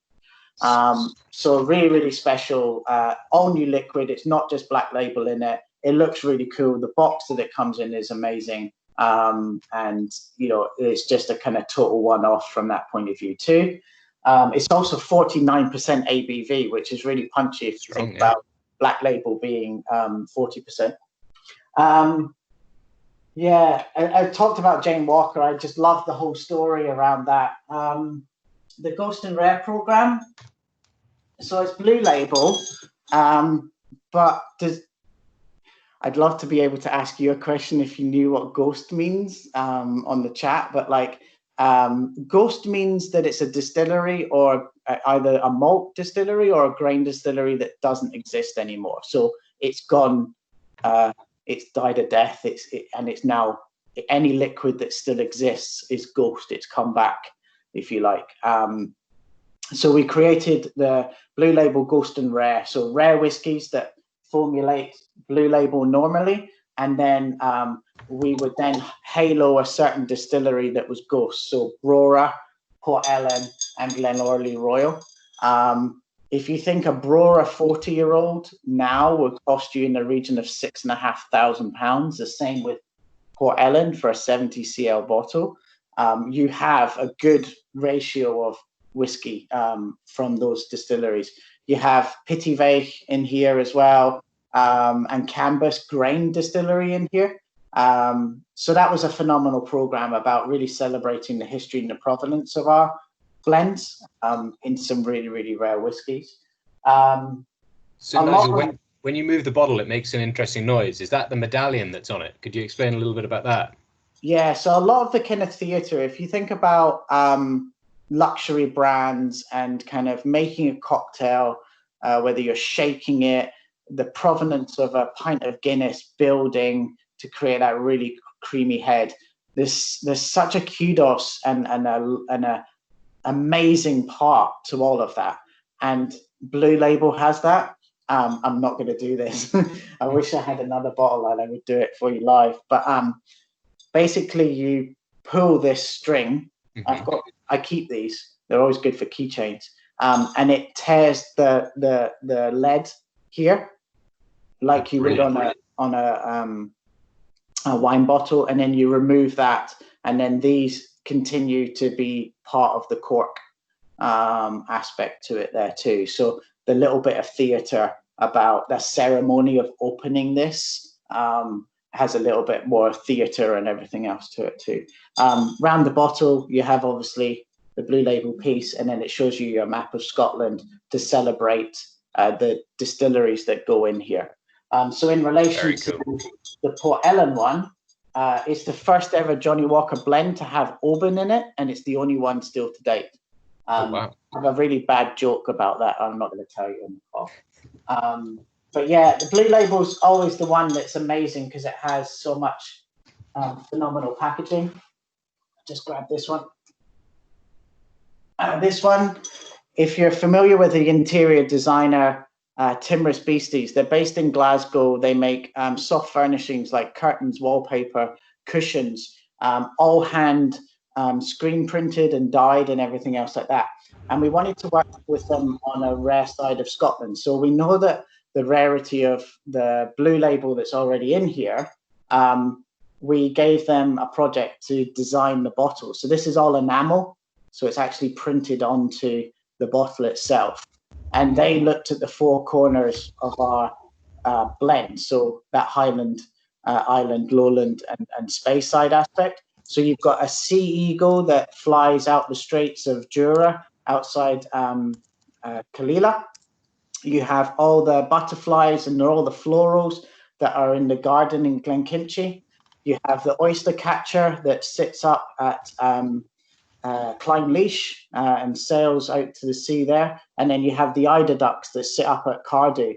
So really, really special, all new liquid. It's not just Black Label in it. it looks really cool. The box that it comes in is amazing. And, you know, it's just a kind of total one-off from that point of view too. It's also 49% ABV, which is really punchy if you think about Black Label being 40%. Yeah, I talked about Jane Walker. I just love the whole story around that. The Ghost and Rare program. So it's Blue Label, but I'd love to be able to ask you a question if you knew what ghost means on the chat, but like ghost means that it's a distillery or either a malt distillery or a grain distillery that doesn't exist anymore. So it's gone, it's died a death, and it's now, any liquid that still exists is ghost, it's come back, if you like. So we created the Blue Label Ghost and Rare, so rare whiskies that formulate Blue Label normally, and then we would then halo a certain distillery that was ghost, so Brora, Port Ellen, and Glenorley Royal. If you think a Brora 40-year-old now would cost you in the region of £6,500, the same with Port Ellen for a 70 cl bottle, you have a good ratio of whiskey from those distilleries. You have Pittiveig in here as well, and Cambus Grain Distillery in here. So that was a phenomenal program about really celebrating the history and the provenance of our blends in some really, really rare whiskies. So Nigel, when you move the bottle, it makes an interesting noise. Is that the medallion that's on it? Could you explain a little bit about that? Yeah, so a lot of the kind of theatre, if you think about luxury brands and kind of making a cocktail, whether you're shaking it, the provenance of a pint of Guinness building to create that really creamy head. There's such a kudos and a amazing part to all of that. And Blue Label has that. I'm not going to do this. I wish I had another bottle and I would do it for you live. But basically, you pull this string. Mm-hmm. I keep these. They're always good for keychains. And it tears the lead here, like you would on a wine bottle, and then you remove that, and then these continue to be part of the cork aspect to it there too. So the little bit of theatre about the ceremony of opening this has a little bit more theatre and everything else to it too. Round the bottle, you have obviously the Blue Label piece, and then it shows you your map of Scotland to celebrate the distilleries that go in here. So in relation to the Port Ellen one, it's the first ever Johnnie Walker blend to have Oban in it, and it's the only one still to date. Wow. I have a really bad joke about that. I'm not going to tell you on the call. But yeah, the Blue Label's always the one that's amazing because it has so much phenomenal packaging. Just grab this one. This one, if you're familiar with the interior designer Timorous Beasties, they're based in Glasgow. They make soft furnishings like curtains, wallpaper, cushions, all hand screen printed and dyed and everything else like that. And we wanted to work with them on a rare side of Scotland. So we know that the rarity of the Blue Label that's already in here, we gave them a project to design the bottle. So this is all enamel. So it's actually printed onto the bottle itself. And they looked at the four corners of our blend. So that Highland, Island, Lowland, and Speyside aspect. So you've got a sea eagle that flies out the Straits of Jura outside Kalila. You have all the butterflies and all the florals that are in the garden in Glenkinchie. You have the oyster catcher that sits up at Clynleash and sails out to the sea there. And then you have the eider ducks that sit up at Cardew.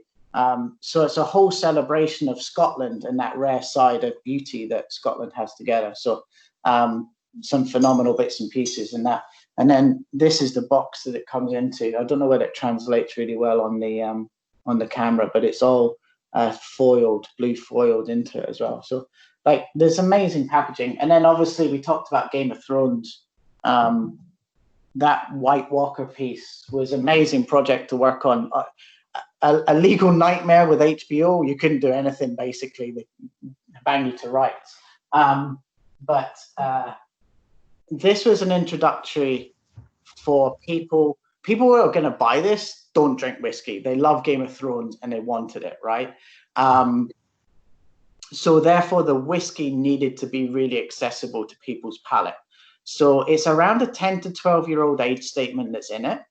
So it's a whole celebration of Scotland and that rare side of beauty that Scotland has together. So some phenomenal bits and pieces in that. And then this is the box that it comes into. I don't know whether it translates really well on the camera, but it's all foiled, blue foiled into it as well. So like there's amazing packaging. And then obviously we talked about Game of Thrones. That White Walker piece was an amazing project to work on. a legal nightmare with HBO. You couldn't do anything, basically. They bang you to rights. But this was an introductory for people who are going to buy this. Don't drink whiskey. They love Game of Thrones and they wanted it, right? So therefore, the whiskey needed to be really accessible to people's palate. So it's around a 10 to 12-year-old age statement that's in it.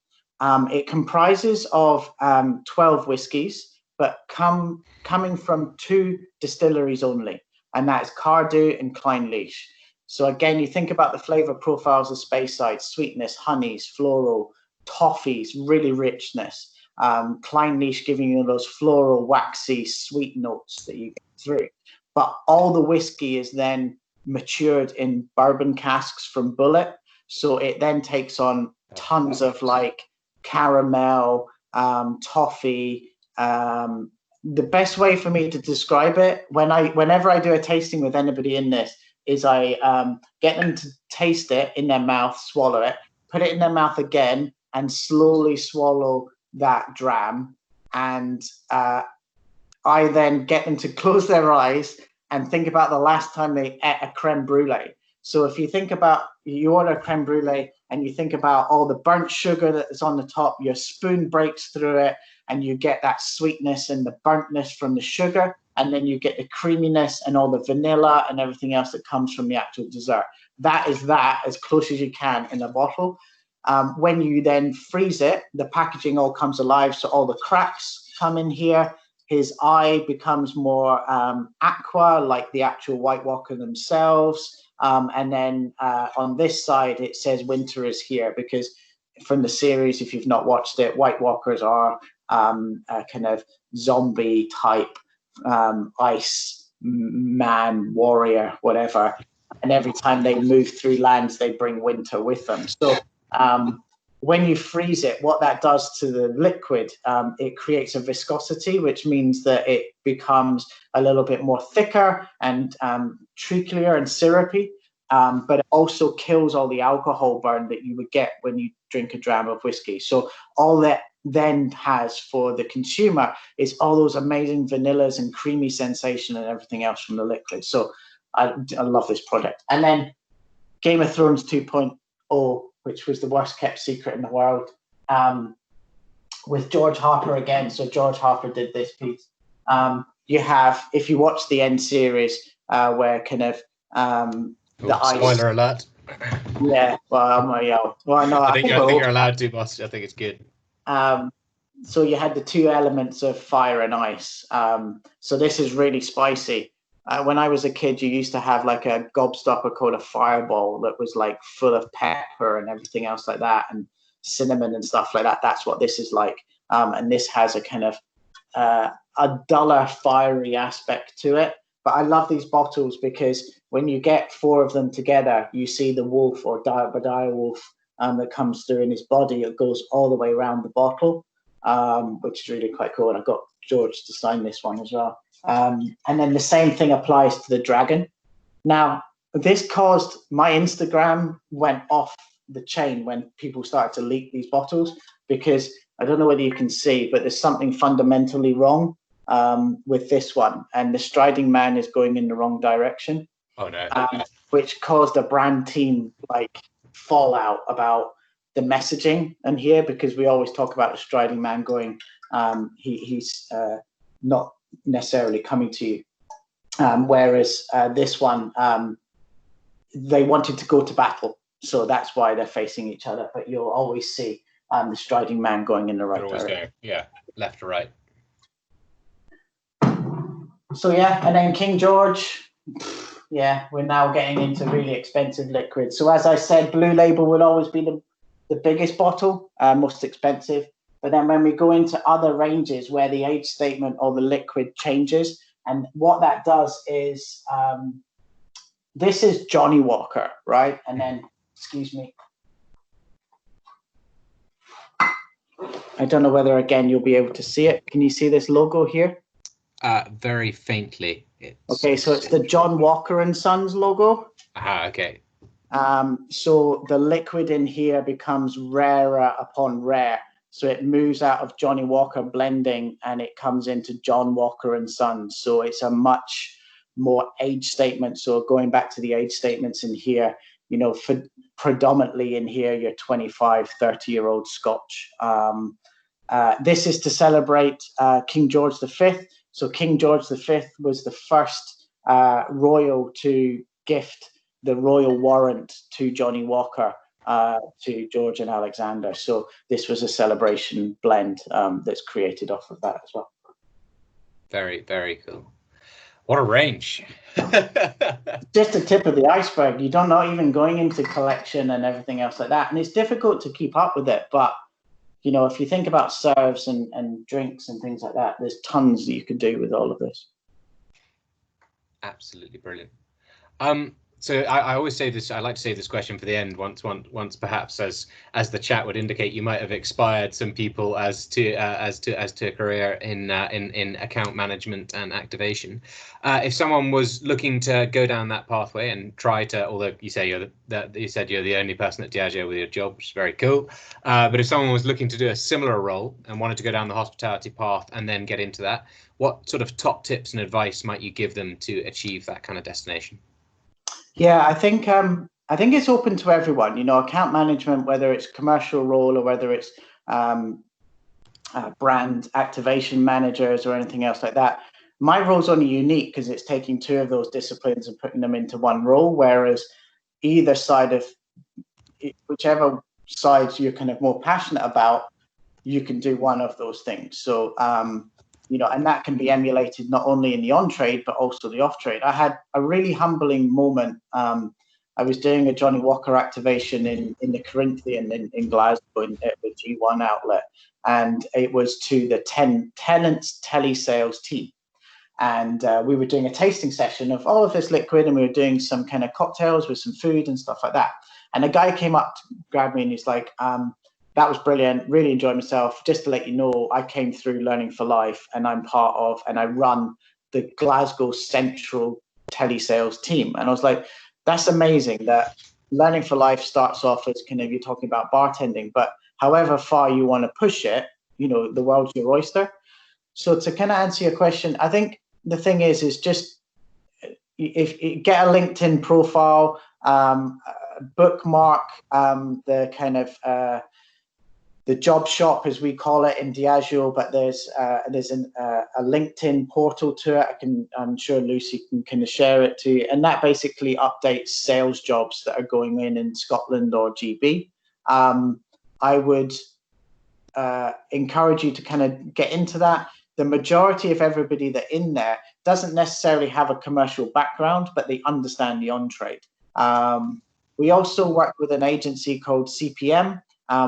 It comprises of 12 whiskies, but coming from 2 distilleries only, and that's Cardew and Clynelish. So again, you think about the flavor profiles of Speyside: sweetness, honeys, floral, toffees, really richness. Clynelish giving you those floral, waxy, sweet notes that you get through. But all the whiskey is then matured in bourbon casks from Bullet. So it then takes on tons of like caramel, toffee. The best way for me to describe it, whenever I do a tasting with anybody in this, is I get them to taste it in their mouth, swallow it, put it in their mouth again, and slowly swallow that dram. And I then get them to close their eyes and think about the last time they ate a creme brulee. So if you think about, you order a creme brulee and you think about all the burnt sugar that's on the top, your spoon breaks through it and you get that sweetness and the burntness from the sugar. And then you get the creaminess and all the vanilla and everything else that comes from the actual dessert. That is that as close as you can in a bottle. When you then freeze it, the packaging all comes alive. So all the cracks come in here. His eye becomes more aqua, like the actual White Walker themselves. And then on this side, it says winter is here, because from the series, if you've not watched it, White Walkers are a kind of zombie type ice man, warrior, whatever. And every time they move through lands, they bring winter with them. So when you freeze it, what that does to the liquid, it creates a viscosity, which means that it becomes a little bit more thicker and treaclier and syrupy. But it also kills all the alcohol burn that you would get when you drink a dram of whiskey. So all that then has for the consumer is all those amazing vanillas and creamy sensation and everything else from the liquid. So I love this product. And then Game of Thrones 2.0, which was the worst kept secret in the world, with George Harper again. So George Harper did this piece. You have, if you watch the end series, where kind of spoiler alert. Yeah, well, no, I think you're allowed to, boss. I think it's good. So you had the 2 elements of fire and ice. So this is really spicy. When I was a kid, you used to have like a gobstopper called a Fireball that was like full of pepper and everything else like that, and cinnamon and stuff like that. That's what this is like. And this has a kind of a duller, fiery aspect to it. But I love these bottles because when you get 4 of them together, you see the wolf or dire wolf that comes through in his body. It goes all the way around the bottle, which is really quite cool. And I got George to sign this one as well. And then the same thing applies to the dragon. Now, this caused my Instagram went off the chain when people started to leak these bottles, because I don't know whether you can see, but there's something fundamentally wrong with this one, and the Striding Man is going in the wrong direction. Oh no! Which caused a brand team like fallout about the messaging in here, because we always talk about the Striding Man going, he's not necessarily coming to you, whereas this one, they wanted to go to battle, so that's why they're facing each other. But you'll always see the Striding Man going in the right direction. Yeah, left to right. So yeah, and then King George, yeah, we're now getting into really expensive liquids. So as I said, Blue Label will always be the biggest bottle, most expensive. But then when we go into other ranges where the age statement or the liquid changes, and what that does is, this is Johnnie Walker, right? And then, excuse me, I don't know whether, again, you'll be able to see it. Can you see this logo here? Very faintly. Okay, so it's the John Walker and Sons logo. Okay. So the liquid in here becomes rarer upon rare. So it moves out of Johnnie Walker blending and it comes into John Walker and Sons. So it's a much more age statement. So going back to the age statements in here, you know, for predominantly in here, your 25, 30-year-old Scotch. This is to celebrate King George V. So King George V was the first royal to gift the royal warrant to Johnnie Walker, to George and Alexander. So this was a celebration blend that's created off of that as well. Very, very cool. What a range. Just the tip of the iceberg. You're not even going into collection and everything else like that. And it's difficult to keep up with it. But, you know, if you think about serves and drinks and things like that, there's tons that you could do with all of this. Absolutely brilliant. So I always say this. I like to say this question for the end. Once perhaps, as the chat would indicate, you might have expired some people as to a career in account management and activation. If someone was looking to go down that pathway and try to, although you say you're the only person at Diageo with your job, which is very cool. But if someone was looking to do a similar role and wanted to go down the hospitality path and then get into that, what sort of top tips and advice might you give them to achieve that kind of destination? Yeah, I think it's open to everyone. You know, account management, whether it's commercial role or whether it's brand activation managers or anything else like that. My role's only unique because it's taking two of those disciplines and putting them into one role. Whereas either side of whichever sides you're kind of more passionate about, you can do one of those things. So you know, and that can be emulated not only in the on-trade, but also the off-trade. I had a really humbling moment. I was doing a Johnnie Walker activation in the Corinthian in Glasgow at the G1 outlet, and it was to the Tennent's telesales team. And we were doing a tasting session of all of this liquid, and we were doing some kind of cocktails with some food and stuff like that. And a guy came up to grab me and he's like, that was brilliant. Really enjoyed myself. Just to let you know, I came through Learning for Life and I'm part of, and I run the Glasgow Central telesales team. And I was like, that's amazing that Learning for Life starts off as kind of, you're talking about bartending, but however far you want to push it, you know, the world's your oyster. So to kind of answer your question, I think the thing is just if you get a LinkedIn profile, bookmark the kind of the job shop, as we call it in Diageo, but there's a LinkedIn portal to it. I'm sure Lucy can kind of share it to you, and that basically updates sales jobs that are going in Scotland or GB. I would encourage you to kind of get into that. The majority of everybody that in there doesn't necessarily have a commercial background, but they understand the on-trade. We also work with an agency called CPM,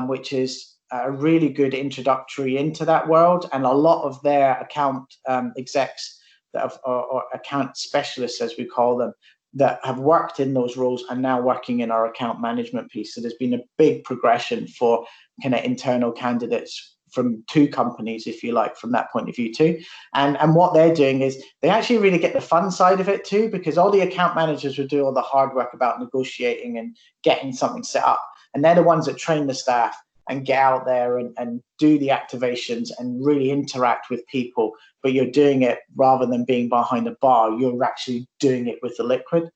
which is a really good introductory into that world, and a lot of their account execs that have, or account specialists, as we call them, that have worked in those roles are now working in our account management piece. So there's been a big progression for kind of internal candidates from two companies, if you like, from that point of view too. And what they're doing is they actually really get the fun side of it too, because all the account managers will do all the hard work about negotiating and getting something set up. And they're the ones that train the staff and get out there and do the activations and really interact with people. But you're doing it rather than being behind a bar, you're actually doing it with the liquid.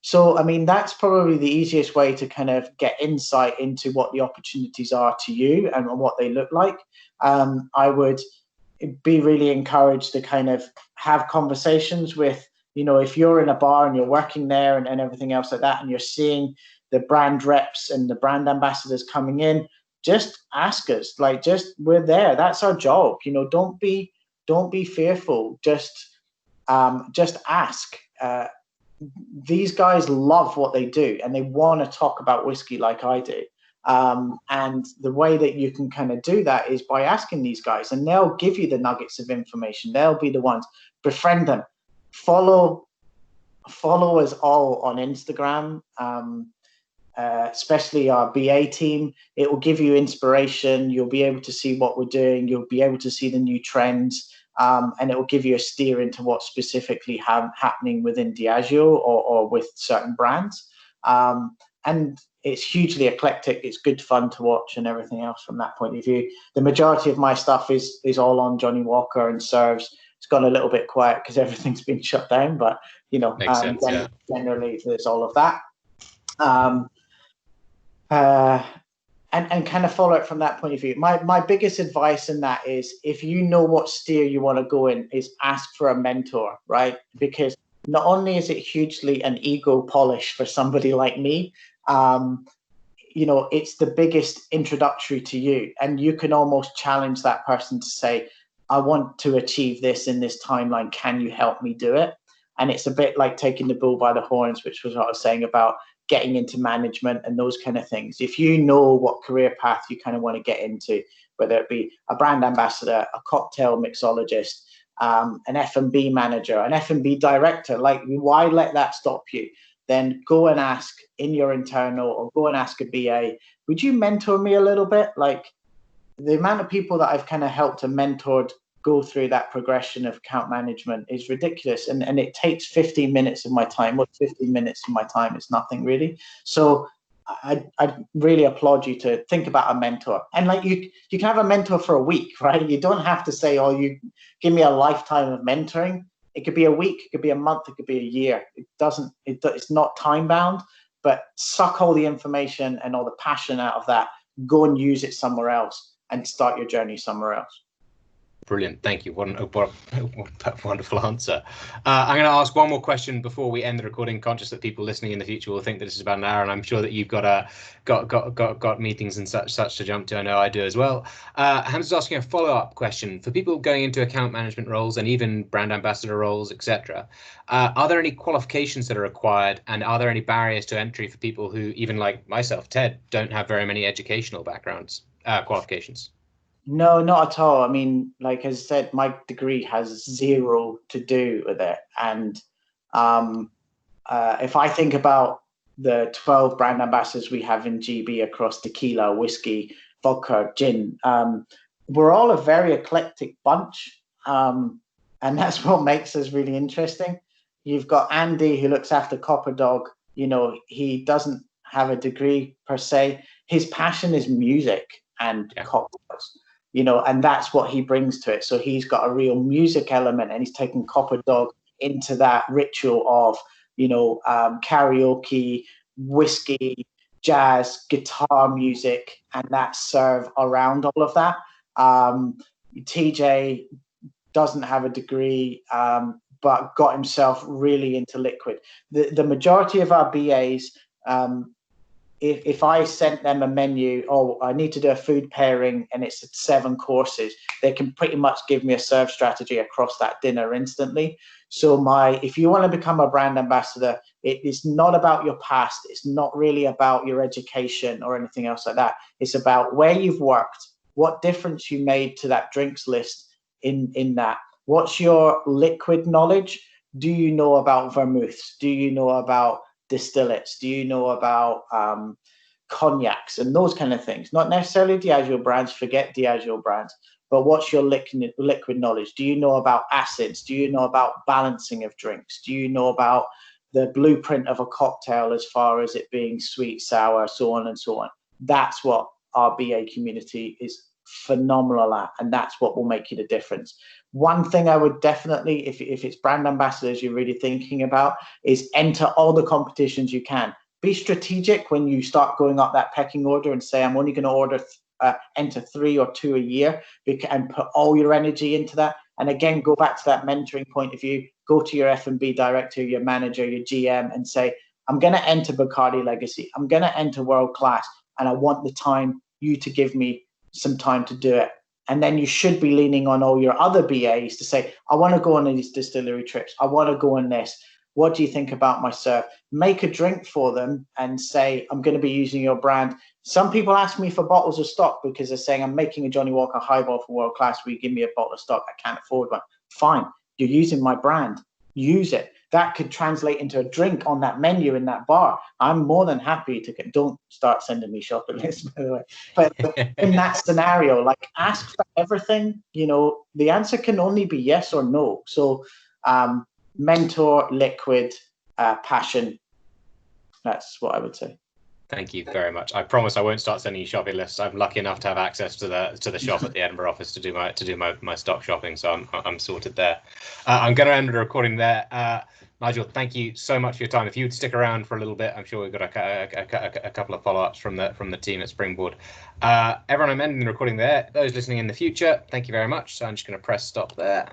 So, I mean, that's probably the easiest way to kind of get insight into what the opportunities are to you and what they look like. I would be really encouraged to kind of have conversations with, you know, if you're in a bar and you're working there and everything else like that, and you're seeing the brand reps and the brand ambassadors coming in, just ask us, like, just, we're there. That's our job. You know, don't be fearful. Just ask. These guys love what they do and they want to talk about whiskey like I do. And the way that you can kind of do that is by asking these guys, and they'll give you the nuggets of information. They'll be the ones. Befriend them. Follow us all on Instagram, especially our BA team. It will give you inspiration. You'll be able to see what we're doing. You'll be able to see the new trends. And it will give you a steer into what's specifically happening within Diageo or with certain brands. And it's hugely eclectic. It's good fun to watch and everything else from that point of view. The majority of my stuff is all on Johnnie Walker and serves. It's gone a little bit quiet because everything's been shut down, but Makes sense, yeah. generally there's all of that. And kind of follow it from that point of view. My biggest advice in that is, if you know what steer you want to go in, is ask for a mentor, right? Because not only is it hugely an ego polish for somebody like me, it's the biggest introductory to you, and you can almost challenge that person to say, I want to achieve this in this timeline. Can you help me do it? And it's a bit like taking the bull by the horns, which was what I was saying about getting into management and those kind of things. If you know what career path you kind of want to get into, whether it be a brand ambassador, a cocktail mixologist, an F&B manager, an F&B director, like, why let that stop you? Then go and ask in your internal, or go and ask a BA, would you mentor me a little bit? Like, the amount of people that I've kind of helped and mentored go through that progression of account management is ridiculous. And it takes 15 minutes of my time. What's 15 minutes of my time? It's nothing really. So I really applaud you to think about a mentor. And like, you can have a mentor for a week, right? You don't have to say, oh, you give me a lifetime of mentoring. It could be a week, it could be a month, it could be a year. It's not time bound, but suck all the information and all the passion out of that. Go and use it somewhere else and start your journey somewhere else. Brilliant. Thank you. What a wonderful answer. I'm going to ask one more question before we end the recording, conscious that people listening in the future will think that this is about an hour, and I'm sure that you've got meetings and such to jump to. I know I do as well. Hamza's asking a follow-up question for people going into account management roles and even brand ambassador roles, etc. Are there any qualifications that are required, and are there any barriers to entry for people who, even like myself, Ted, don't have very many educational qualifications? No, not at all. I mean, like I said, my degree has zero to do with it. And if I think about the 12 brand ambassadors we have in GB across tequila, whiskey, vodka, gin, we're all a very eclectic bunch. And that's what makes us really interesting. You've got Andy, who looks after Copper Dog. He doesn't have a degree per se. His passion is music and cocktails. And that's what he brings to it. So he's got a real music element, and he's taken Copper Dog into that ritual of, karaoke, whiskey, jazz, guitar music, and that serve around all of that. TJ doesn't have a degree, but got himself really into liquid. The majority of our BAs, if I sent them a menu, I need to do a food pairing and it's 7 courses, they can pretty much give me a serve strategy across that dinner instantly. So if you want to become a brand ambassador, it is not about your past. It's not really about your education or anything else like that. It's about where you've worked, what difference you made to that drinks list in that. What's your liquid knowledge? Do you know about vermouths? Do you know about distillates? Do you know about cognacs and those kind of things? Not necessarily Diageo brands, forget Diageo brands, but what's your liquid knowledge? Do you know about acids? Do you know about balancing of drinks? Do you know about the blueprint of a cocktail as far as it being sweet, sour, so on and so on? That's what our BA community is phenomenal at, and that's what will make you the difference. One thing I would definitely, if it's brand ambassadors you're really thinking about, is enter all the competitions you can. Be strategic when you start going up that pecking order and say, I'm only going to enter 3 or 2 a year, and put all your energy into that. And again, go back to that mentoring point of view. Go to your F&B director, your manager, your GM, and say, I'm going to enter Bacardi Legacy. I'm going to enter World Class, and I want you to give me some time to do it. And then you should be leaning on all your other BAs to say, I want to go on these distillery trips. I want to go on this. What do you think about my serve? Make a drink for them and say, I'm going to be using your brand. Some people ask me for bottles of stock because they're saying, I'm making a Johnnie Walker highball for World Class. Will you give me a bottle of stock? I can't afford one. Fine. You're using my brand. Use it. That could translate into a drink on that menu in that bar. I'm more than happy to don't start sending me shopping lists, by the way. But in that scenario, like, ask for everything. The answer can only be yes or no. So mentor, liquid, passion. That's what I would say. Thank you very much. I promise I won't start sending you shopping lists. I'm lucky enough to have access to the shop at the Edinburgh office to do my stock shopping, so I'm sorted there. I'm going to end the recording there. Nigel, thank you so much for your time. If you'd stick around for a little bit, I'm sure we've got a couple of follow-ups from the team at Springboard. Everyone, I'm ending the recording there. Those listening in the future, thank you very much. So I'm just going to press stop there.